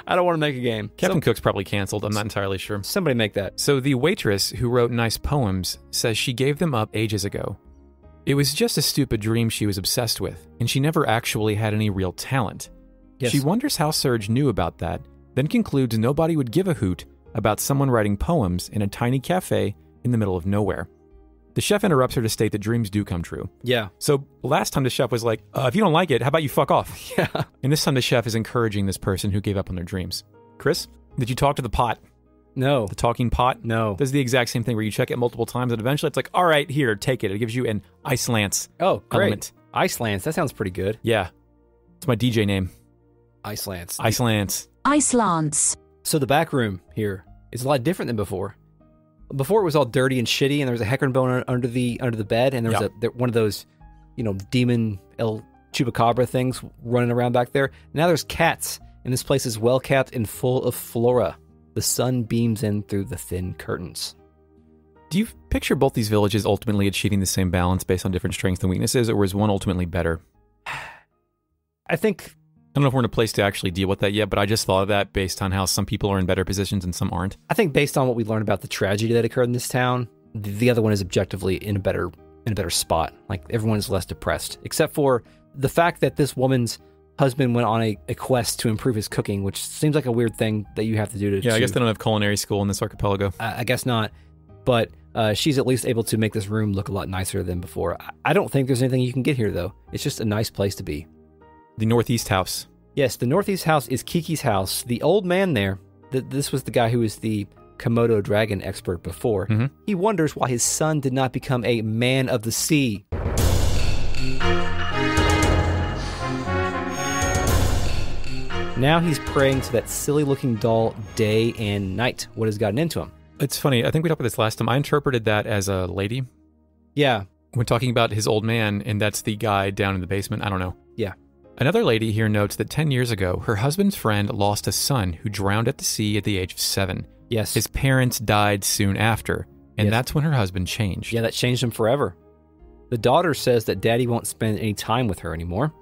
I don't want to make a game. Captain Cook's probably canceled. I'm not entirely sure. Somebody make that. So the waitress who wrote nice poems says she gave them up ages ago. It was just a stupid dream she was obsessed with, and she never actually had any real talent. Yes. She wonders how Serge knew about that, then concludes nobody would give a hoot about someone writing poems in a tiny cafe in the middle of nowhere. The chef interrupts her to state that dreams do come true. Yeah. So last time the chef was like, if you don't like it, how about you fuck off? Yeah. And this time the chef is encouraging this person who gave up on their dreams. Chris, did you talk to the pot? No. The talking pot? No. Does the exact same thing where you check it multiple times and eventually it's like, all right, here, take it. It gives you an ice lance. Oh, great. Element. Ice Lance. That sounds pretty good. Yeah. It's my DJ name. Ice Lance. Ice Lance. Ice Lance. So the back room here is a lot different than before. Before it was all dirty and shitty, and there was a herringbone under the bed, and there was one of those, demon El Chupacabra things running around back there. Now there's cats, and this place is well kept and full of flora. The sun beams in through the thin curtains. Do you picture both these villages ultimately achieving the same balance based on different strengths and weaknesses, or is one ultimately better? I think... I don't know if we're in a place to actually deal with that yet, but I just thought of that based on how some people are in better positions and some aren't. I think based on what we learned about the tragedy that occurred in this town, the other one is objectively in a better spot. Like, everyone is less depressed, except for the fact that this woman's husband went on a quest to improve his cooking, which seems like a weird thing that you have to do to... Yeah, I guess they don't have culinary school in this archipelago. I guess not, but she's at least able to make this room look a lot nicer than before. I don't think there's anything you can get here, though. It's just a nice place to be. The Northeast House. Yes, the Northeast House is Kiki's house. The old man there, this was the guy who was the Komodo Dragon expert before. Mm-hmm. He wonders why his son did not become a man of the sea. Now he's praying to that silly-looking doll day and night. What has gotten into him? It's funny. I think we talked about this last time. I interpreted that as a lady. Yeah. When talking about his old man, and that's the guy down in the basement. I don't know. Yeah. Another lady here notes that 10 years ago, her husband's friend lost a son who drowned at the sea at the age of 7. Yes. His parents died soon after, and that's when her husband changed. Yeah, that changed him forever. The daughter says that daddy won't spend any time with her anymore.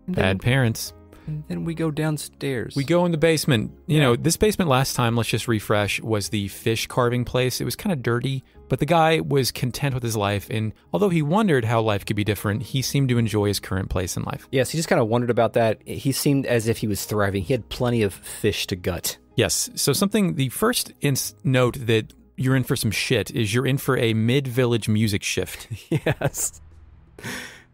Bad parents. And then we go downstairs. We go in the basement. You know, this basement last time, let's just refresh, was the fish carving place. It was kind of dirty, but the guy was content with his life. And although he wondered how life could be different, he seemed to enjoy his current place in life. Yes, he just kind of wondered about that. He seemed as if he was thriving. He had plenty of fish to gut. Yes. So the first note that you're in for some shit is you're in for a mid-village music shift. Yes.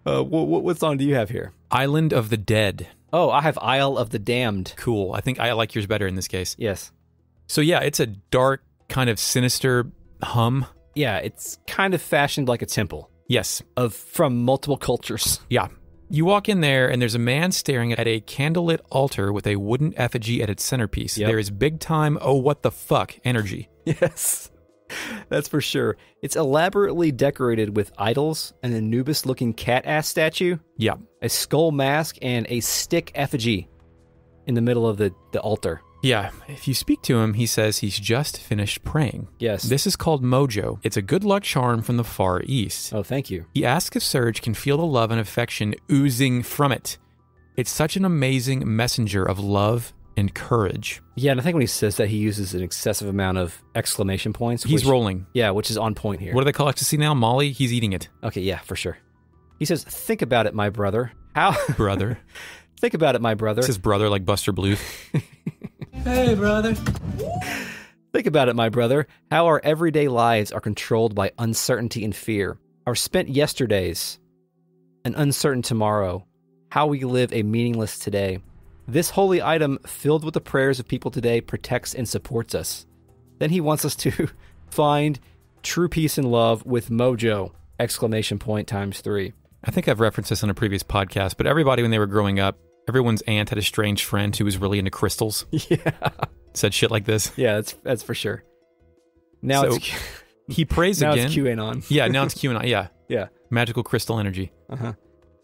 What song do you have here? Island of the Dead. Oh, I have Isle of the Damned. Cool. I think I like yours better in this case. Yes. So yeah, it's a dark, kind of sinister hum. Yeah, it's kind of fashioned like a temple. Yes. From multiple cultures. Yeah. You walk in there, and there's a man staring at a candlelit altar with a wooden effigy at its centerpiece. Yep. There is big-time, oh, what the fuck energy. Yes. That's for sure. It's elaborately decorated with idols, an Anubis-looking cat-ass statue, yeah, a skull mask, and a stick effigy in the middle of the altar. Yeah, if you speak to him, he says he's just finished praying. Yes. This is called Mojo. It's a good luck charm from the Far East. Oh, thank you. He asks if Serge can feel the love and affection oozing from it. It's such an amazing messenger of love and courage. Yeah, and I think when he says that, he uses an excessive amount of exclamation points. He's rolling. Yeah, which is on point here. What do they call ecstasy now? Molly? He's eating it. Okay, yeah, for sure. He says, think about it, my brother. How? Brother. Think about it, my brother. This is brother like Buster Bluth. Hey, brother. Think about it, my brother. How our everyday lives are controlled by uncertainty and fear. Our spent yesterdays, an uncertain tomorrow. How we live a meaningless today. This holy item, filled with the prayers of people today, protects and supports us. Then he wants us to find true peace and love with Mojo! Exclamation point times 3. I think I've referenced this on a previous podcast, but everybody when they were growing up, everyone's aunt had a strange friend who was really into crystals. Yeah. Said shit like this. Yeah, that's for sure. Now So, it's He prays now again. it's QAnon. Yeah, now it's QAnon. Yeah. Yeah. Magical crystal energy. Uh-huh.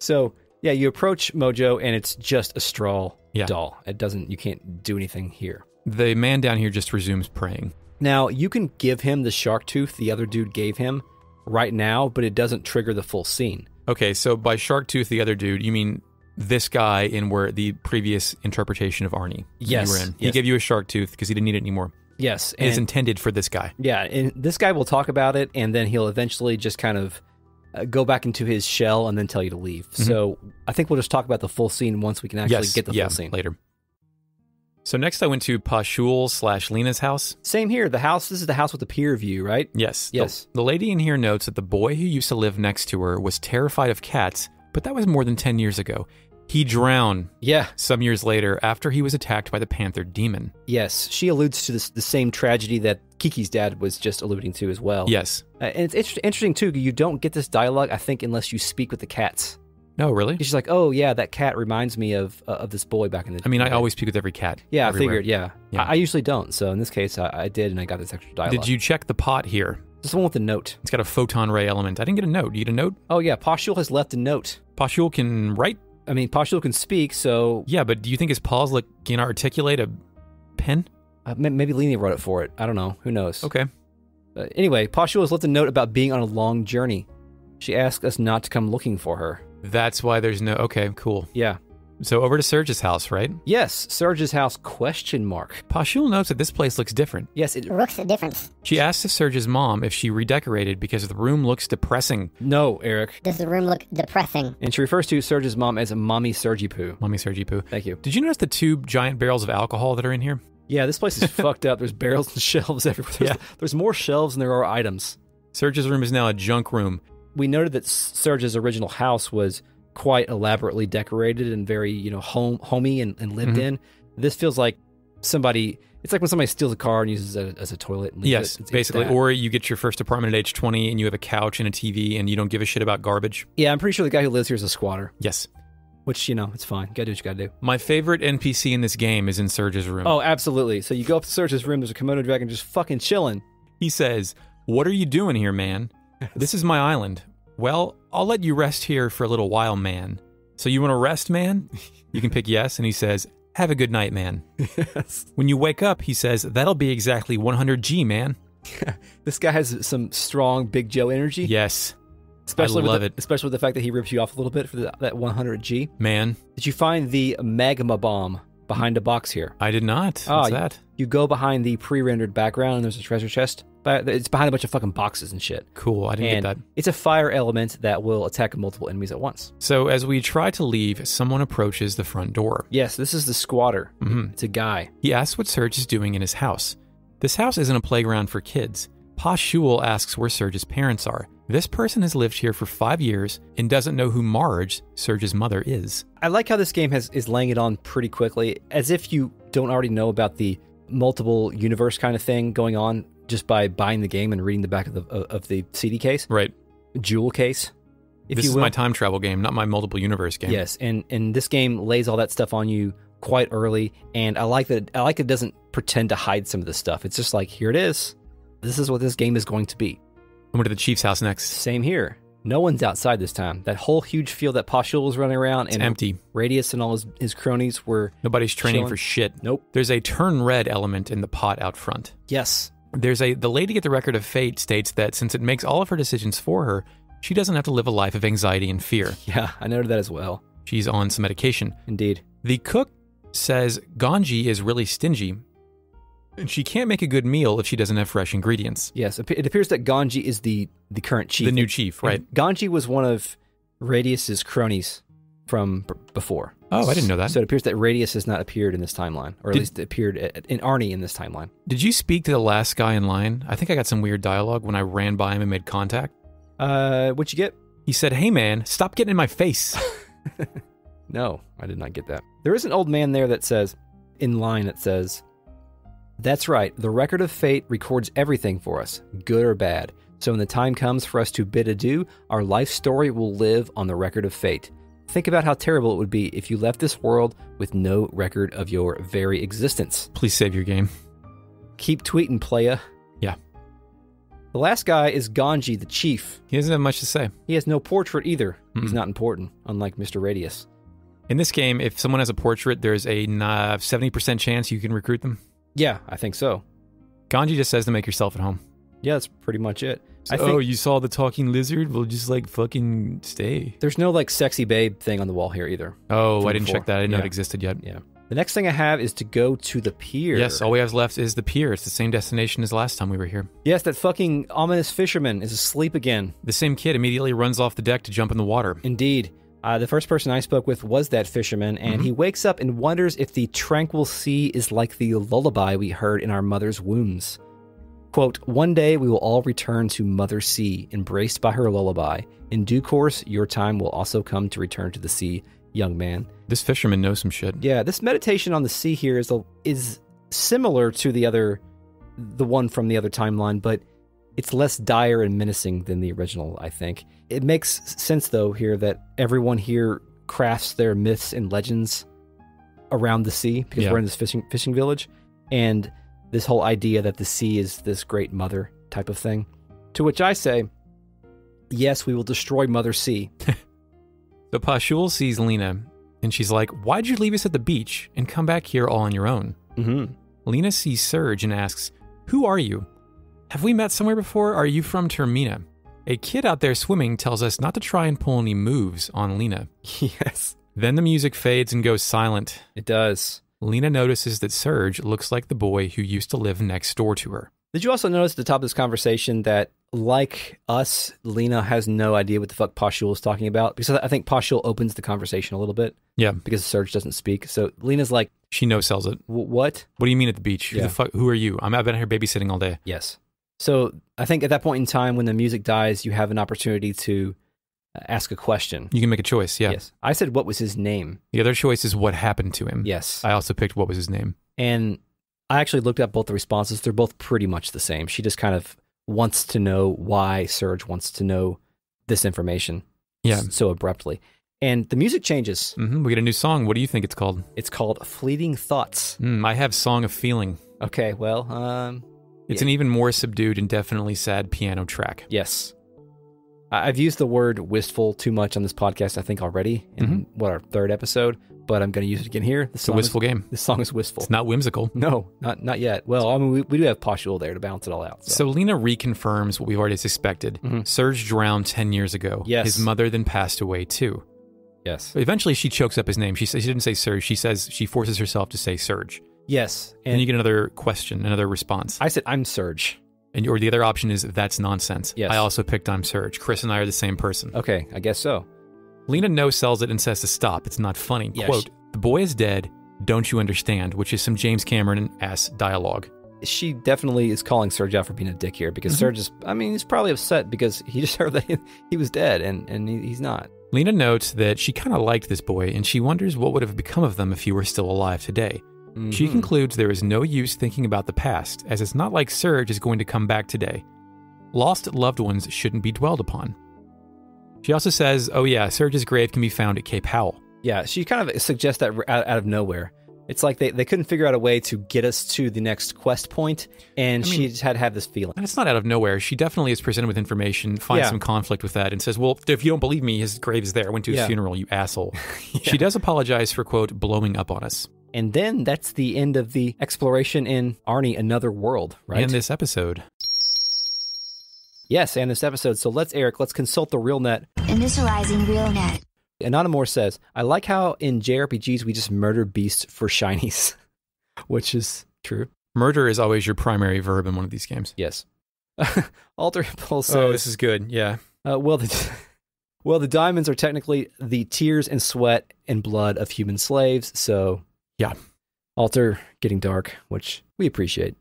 So, yeah, you approach Mojo and it's just a straw Yeah. doll. You can't do anything here. The man down here just resumes praying. Now, you can give him the shark tooth the other dude gave him right now, but it doesn't trigger the full scene. Okay, so by shark tooth, the other dude, you mean this guy in where the previous interpretation of Arni Yes, you were in. He yes. gave you a shark tooth because he didn't need it anymore. Yes. And it's intended for this guy. Yeah, and this guy will talk about it, and then he'll eventually just kind of go back into his shell and then tell you to leave. Mm-hmm. So I think we'll just talk about the full scene once we can actually get the full scene. Later. So next I went to Pashul / Leena's house. Same here. This is the house with the pier view, right? Yes. Yes. The lady in here notes that the boy who used to live next to her was terrified of cats, but that was more than 10 years ago. He drowned some years later after he was attacked by the panther demon. Yes. She alludes to the same tragedy that Kiki's dad was just alluding to as well. Yes. And it's interesting, too. You don't get this dialogue, I think, unless you speak with the cats. No, really? She's like, oh, yeah, that cat reminds me of this boy back in the day. I mean, I always speak with every cat. Yeah, everywhere. I figured, yeah. I usually don't. So in this case, I did, and I got this extra dialogue. Did you check the pot here? This one with the note. It's got a photon ray element. I didn't get a note. You get a note? Oh, yeah. Pashul has left a note. Pashul can write? I mean, Pashul can speak, so... Yeah, but do you think his paws can articulate a pen? Maybe Leena wrote it for it. I don't know. Who knows? Okay. Anyway, Pashul has left a note about being on a long journey. She asked us not to come looking for her. That's why there's no... Okay, cool. Yeah. So over to Serge's house, right? Yes, Serge's house, question mark. Pashul notes that this place looks different. Yes, it looks a difference. She asks if Serge's mom if she redecorated because the room looks depressing. No, Eric. Does the room look depressing? And she refers to Serge's mom as Mommy Sergi Poo. Mommy Sergi Poo. Thank you. Did you notice the 2 giant barrels of alcohol that are in here? Yeah, this place is fucked up. There's barrels and shelves everywhere. There's more shelves than there are items. Serge's room is now a junk room. We noted that Serge's original house was quite elaborately decorated and very, homey and lived in. This feels like it's like when somebody steals a car and uses it as a toilet. And yes, basically. Or you get your first apartment at age 20 and you have a couch and a TV and you don't give a shit about garbage. Yeah, I'm pretty sure the guy who lives here is a squatter. Yes. Which, it's fine. You gotta do what you gotta do. My favorite NPC in this game is in Serge's room. Oh, absolutely. So you go up to Serge's room, there's a Komodo Dragon just fucking chilling. He says, "What are you doing here, man? This is my island. Well, I'll let you rest here for a little while, man. So you want to rest, man?" You can pick yes. And he says, "Have a good night, man." Yes. When you wake up, he says, "That'll be exactly 100 G, man." This guy has some strong Big Joe energy. Yes. Especially I love it. Especially with the fact that he rips you off a little bit for that 100 G. Man. Did you find the magma bomb behind a box here? I did not. What's that? You go behind the pre-rendered background and there's a treasure chest. It's behind a bunch of fucking boxes and shit. Cool. I didn't get that. It's a fire element that will attack multiple enemies at once. So as we try to leave, someone approaches the front door. Yes, this is the squatter. Mm-hmm. It's a guy. He asks what Serge is doing in his house. This house isn't a playground for kids. Pashul asks where Serge's parents are. This person has lived here for 5 years and doesn't know who Marge, Serge's mother, is. I like how this game is laying it on pretty quickly, as if you don't already know about the multiple universe kind of thing going on just by buying the game and reading the back of the CD case. Right. Jewel case. This is my time travel game, not my multiple universe game. Yes, and this game lays all that stuff on you quite early, and I like that it doesn't pretend to hide some of this stuff. It's just like, here it is. This is what this game is going to be. I went to the Chief's house next. Same here. No one's outside this time. That whole huge field that Pashul was running around, it's and empty. Radius and all his cronies were Nobody's training chilling. for shit. Nope. There's a turn red element in the pot out front. Yes. The lady at the Record of Fate states that since it makes all of her decisions for her, she doesn't have to live a life of anxiety and fear. Yeah, I noted that as well. She's on some medication. Indeed. The cook says Gonji is really stingy, and she can't make a good meal if she doesn't have fresh ingredients. Yes, it appears that Gonji is the current chief. The new chief, right? And Gonji was one of Radius's cronies from before. Oh, I didn't know that. So it appears that Radius has not appeared in this timeline, or at least it appeared in Arni in this timeline. Did you speak to the last guy in line? I think I got some weird dialogue when I ran by him and made contact. What'd you get? He said, "Hey man, stop getting in my face." No, I did not get that. There is an old man there that says, in line, it says, "That's right, the record of fate records everything for us, good or bad. So when the time comes for us to bid adieu, our life story will live on the record of fate. Think about how terrible it would be if you left this world with no record of your very existence. Please save your game. Keep tweeting, playa." Yeah. The last guy is Gonji, the chief. He doesn't have much to say. He has no portrait either. He's not important, unlike Mr. Radius. In this game, if someone has a portrait, there's a 70% chance you can recruit them. Yeah, I think so. Gonji just says to make yourself at home. Yeah, that's pretty much it. So, you saw the talking lizard? Well, just fucking stay. There's no sexy babe thing on the wall here either. Oh, I didn't check that. I didn't know it existed yet. Yeah. The next thing I have is to go to the pier. Yes, all we have left is the pier. It's the same destination as last time we were here. Yes, that fucking ominous fisherman is asleep again. The same kid immediately runs off the deck to jump in the water. Indeed. The first person I spoke with was that fisherman, and he wakes up and wonders if the tranquil sea is like the lullaby we heard in our mother's wombs. Quote, "One day we will all return to Mother Sea, embraced by her lullaby. In due course, your time will also come to return to the sea, young man." This fisherman knows some shit. Yeah, this meditation on the sea here is similar to the one from the other timeline, but it's less dire and menacing than the original, I think. It makes sense, though, here that everyone here crafts their myths and legends around the sea, because we're in this fishing village, and this whole idea that the sea is this great mother type of thing. To which I say, yes, we will destroy Mother Sea. So Pashul sees Leena, and she's like, "Why'd you leave us at the beach and come back here all on your own?" Mm-hmm. Leena sees Serge and asks, "Who are you? Have we met somewhere before? Are you from Termina?" A kid out there swimming tells us not to try and pull any moves on Leena. Yes. Then the music fades and goes silent. It does. Leena notices that Serge looks like the boy who used to live next door to her. Did you also notice at the top of this conversation that, like us, Leena has no idea what the fuck Pashul is talking about? Because I think Pashul opens the conversation a little bit. Yeah. Because Serge doesn't speak. So Leena's like... She no-sells it. What? What do you mean at the beach? Yeah. Who are you? I've been here babysitting all day. Yes. So I think at that point in time, when the music dies, you have an opportunity to ask a question. You can make a choice, yeah. Yes. I said, what was his name? The other choice is what happened to him. Yes. I also picked what was his name. And I actually looked up both the responses. They're both pretty much the same. She just kind of wants to know why Serge wants to know this information so abruptly. And the music changes. Mm-hmm. We get a new song. What do you think it's called? It's called Fleeting Thoughts. I have Song of Feeling. Okay, well... It's an even more subdued and definitely sad piano track. Yes. I've used the word wistful too much on this podcast, I think, already in our third episode, but I'm going to use it again here. It's a wistful game. This song is wistful. It's not whimsical. No, not yet. Well, I mean, we do have Pashul there to balance it all out. So Leena reconfirms what we've already suspected. Serge drowned 10 years ago. Yes. His mother then passed away too. Yes. But eventually she chokes up his name. She didn't say Serge. She forces herself to say Serge. Yes. And you get another question, another response. I said, I'm Serge. Or the other option is, that's nonsense. Yes. I also picked I'm Serge. Chris and I are the same person. Okay, I guess so. Leena no-sells it and says to stop. It's not funny. Yeah, Quote, "The boy is dead. Don't you understand?" Which is some James Cameron-ass dialogue. She definitely is calling Serge out for being a dick here because Serge is, he's probably upset because he just heard that he was dead and he's not. Leena notes that she kind of liked this boy and she wonders what would have become of them if he were still alive today. She concludes there is no use thinking about the past, as it's not like Serge is going to come back today. Lost loved ones shouldn't be dwelled upon. She also says, oh yeah, Serge's grave can be found at Cape Howell. Yeah, she kind of suggests that out of nowhere. It's like they couldn't figure out a way to get us to the next quest point, and she just had to have this feeling. And it's not out of nowhere. She definitely is presented with information, finds some conflict with that, and says, well, if you don't believe me, his grave is there. I went to his funeral, you asshole. She does apologize for, quote, blowing up on us. And then that's the end of the exploration in Arni, Another World, right? And this episode. Yes, and this episode. So let's consult the RealNet. Initializing RealNet. Anonymous says, I like how in JRPGs we just murder beasts for shinies, which is true. Murder is always your primary verb in one of these games. Yes. Alter Impulse says, oh, this is good, yeah. Well, Well, the diamonds are technically the tears and sweat and blood of human slaves, so Yeah. altar getting dark, which we appreciate.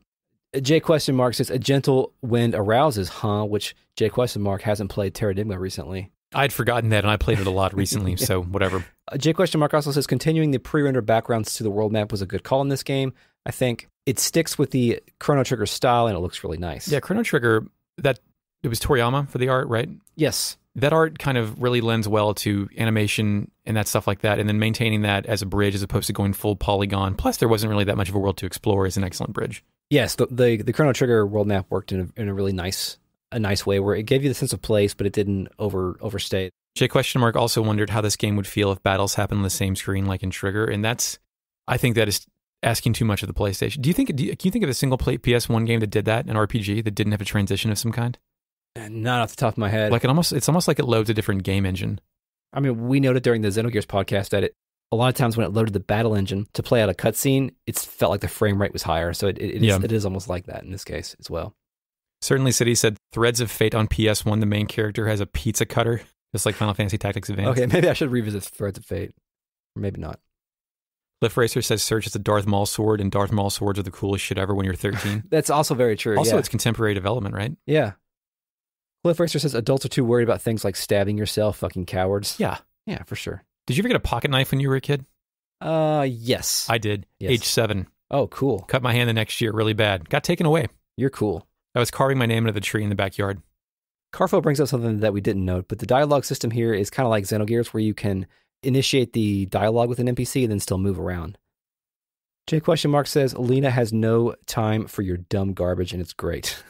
J question mark says, a gentle wind arouses, huh? Which J question mark hasn't played Terranigma recently. I'd forgotten that, and I played it a lot recently, so whatever. J question mark also says, continuing the pre-rendered backgrounds to the world map was a good call in this game. I think it sticks with the Chrono Trigger style, and it looks really nice. Yeah, Chrono Trigger, it was Toriyama for the art, right? Yes. That art kind of really lends well to animation and that stuff like that, and then maintaining that as a bridge as opposed to going full polygon. Plus, there wasn't really that much of a world to explore is an excellent bridge. Yes, the Chrono Trigger world map worked in a really nice way where it gave you the sense of place, but it didn't overstay. J question mark also wondered how this game would feel if battles happened on the same screen like in Trigger, and I think that is asking too much of the PlayStation. Can you think of a single PS1 game that did that, an RPG that didn't have a transition of some kind? Not off the top of my head. Like it's almost like it loads a different game engine. I mean, we noted during the Xenogears podcast that a lot of times when it loaded the battle engine to play out a cutscene, it felt like the frame rate was higher. So it is almost like that in this case as well. Certainly City said, Threads of Fate on PS1, the main character has a pizza cutter, just like Final Fantasy Tactics Advance. Okay, maybe I should revisit Threads of Fate. Or maybe not. Cliff Racer says Serge has a Darth Maul sword, and Darth Maul swords are the coolest shit ever when you're 13. That's also very true. Also, it's contemporary development, right? Yeah. Cliff Racer says adults are too worried about things like stabbing yourself, fucking cowards. Yeah. Yeah, for sure. Did you ever get a pocket knife when you were a kid? Yes. I did. Yes. Age 7. Oh, cool. Cut my hand the next year really bad. Got taken away. You're cool. I was carving my name into the tree in the backyard. Carfo brings up something that we didn't note, but the dialogue system here is kind of like Xenogears, where you can initiate the dialogue with an NPC and then still move around. J question mark says, Leena has no time for your dumb garbage, and it's great.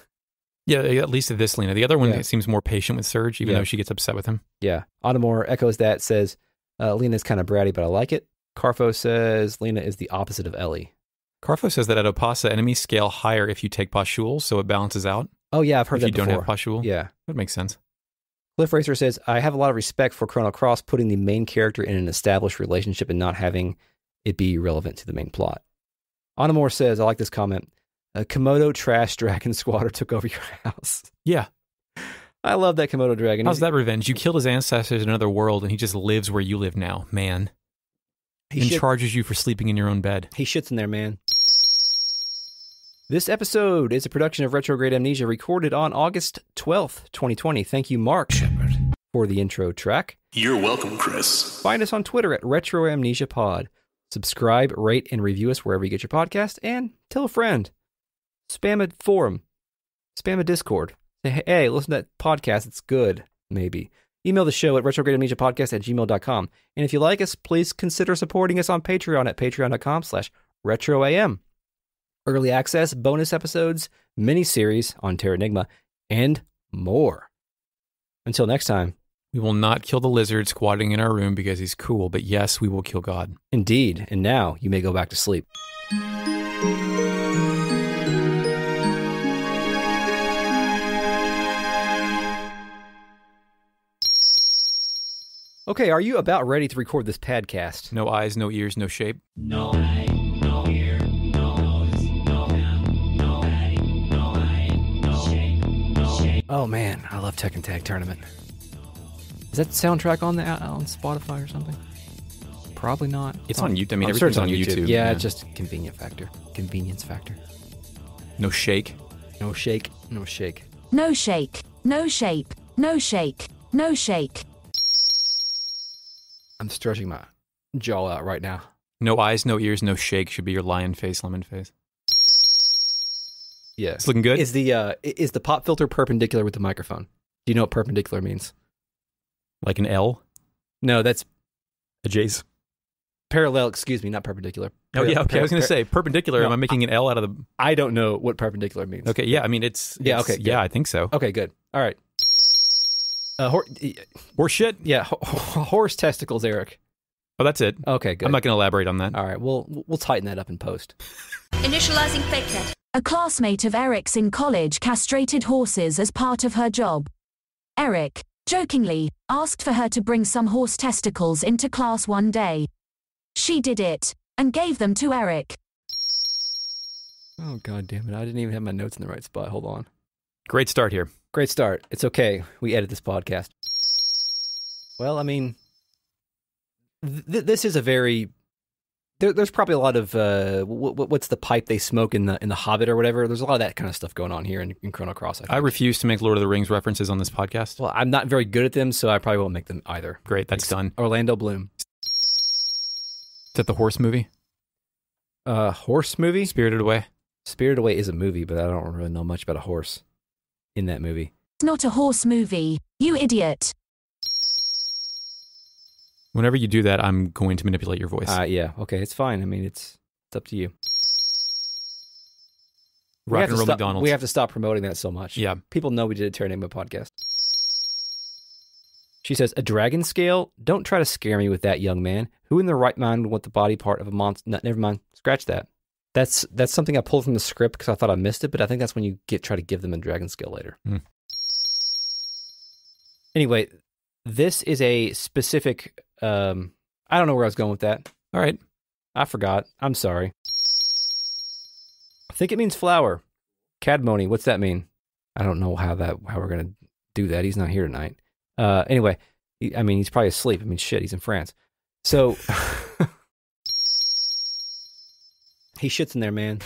Yeah, at least this Leena. The other one seems more patient with Serge, even though she gets upset with him. Yeah. Automore echoes that, says, Leena's kind of bratty, but I like it. Carfo says, Leena is the opposite of Ellie. Carfo says that at Opassa, enemies scale higher if you take Pashul, so it balances out. Oh, yeah, I've heard that if you before. don't have Pashul. Yeah. That makes sense. Cliff Racer says, I have a lot of respect for Chrono Cross putting the main character in an established relationship and not having it be relevant to the main plot. Automore says, I like this comment. A Komodo trash dragon squatter took over your house. Yeah. I love that Komodo dragon. How's that revenge? You killed his ancestors in another world, and he just lives where you live now, man. He charges you for sleeping in your own bed. He shits in there, man. This episode is a production of Retrograde Amnesia, recorded on August 12th, 2020. Thank you, Mark, for the intro track. You're welcome, Chris. Find us on Twitter at RetroAmnesiaPod. Subscribe, rate, and review us wherever you get your podcast, and tell a friend. Spam a forum. Spam a Discord. Say, hey, listen to that podcast. It's good. Maybe. Email the show at retrogradeamnesiapodcast@gmail.com. And if you like us, please consider supporting us on Patreon at patreon.com/retroam. Early access, bonus episodes, mini-series on Terranigma, and more. Until next time. We will not kill the lizard squatting in our room because he's cool, but yes, we will kill God. Indeed. And now you may go back to sleep. Okay, are you about ready to record this podcast? No eyes, no ears, no shape. No eye, no ear, no nose, no hand, no body, no eye, no shape, no shape. Oh man, I love Tekken Tag Tournament. Is that soundtrack on Spotify or something? Probably not. It's on YouTube. I mean, I'm sure it's everything's on YouTube. Yeah, it's just convenience factor. No shake. No shake. No shake. No shake. No shape. No shake. No shake. I'm stretching my jaw out right now. No eyes, no ears, no shake should be your lion face, lemon face. Yeah. It's looking good. Is the pop filter perpendicular with the microphone? Do you know what perpendicular means? Like an L? No, that's a J's. Parallel, excuse me, not perpendicular. Oh, yeah, okay. I was going to say perpendicular. No, am I making an L out of the... I don't know what perpendicular means. Okay, yeah, I mean, it's yeah, okay. Good. Yeah, I think so. Okay, good. All right. Horse shit? Yeah, horse testicles, Eric. Oh, that's it. Okay, good. I'm not going to elaborate on that. All right, we'll tighten that up in post. Initializing fakehead. A classmate of Eric's in college castrated horses as part of her job. Eric, jokingly, asked for her to bring some horse testicles into class one day. She did it, and gave them to Eric. Oh, God damn it. I didn't even have my notes in the right spot. Hold on. Great start here. Great start. It's okay. We edit this podcast. Well, I mean, this is a very... There's probably a lot of what's the pipe they smoke in the Hobbit or whatever. There's a lot of that kind of stuff going on here in Chrono Cross. I refuse to make Lord of the Rings references on this podcast. Well, I'm not very good at them, so I probably won't make them either. Great, that's done. Orlando Bloom. Is that the horse movie? Horse movie? Spirited Away. Spirited Away is a movie, but I don't really know much about a horse in that movie. It's not a horse movie, you idiot. Whenever you do that, I'm going to manipulate your voice. Yeah, okay, it's fine. I mean, it's up to you. Rock and Roll McDonald's. We have to stop promoting that so much. Yeah. People know we did a Terra Nemo podcast. She says, a dragon scale? Don't try to scare me with that, young man. Who in their right mind would want the body part of a monster? No, never mind. Scratch that. That's something I pulled from the script because I thought I missed it, but I think that's when you try to give them a dragon scale later. Anyway, this is a specific... I don't know where I was going with that. All right. I forgot. I'm sorry. I think it means flower. Cadmony, what's that mean? I don't know how we're going to do that. He's not here tonight. Anyway, he's probably asleep. I mean, shit, he's in France. So, he shits in there, man.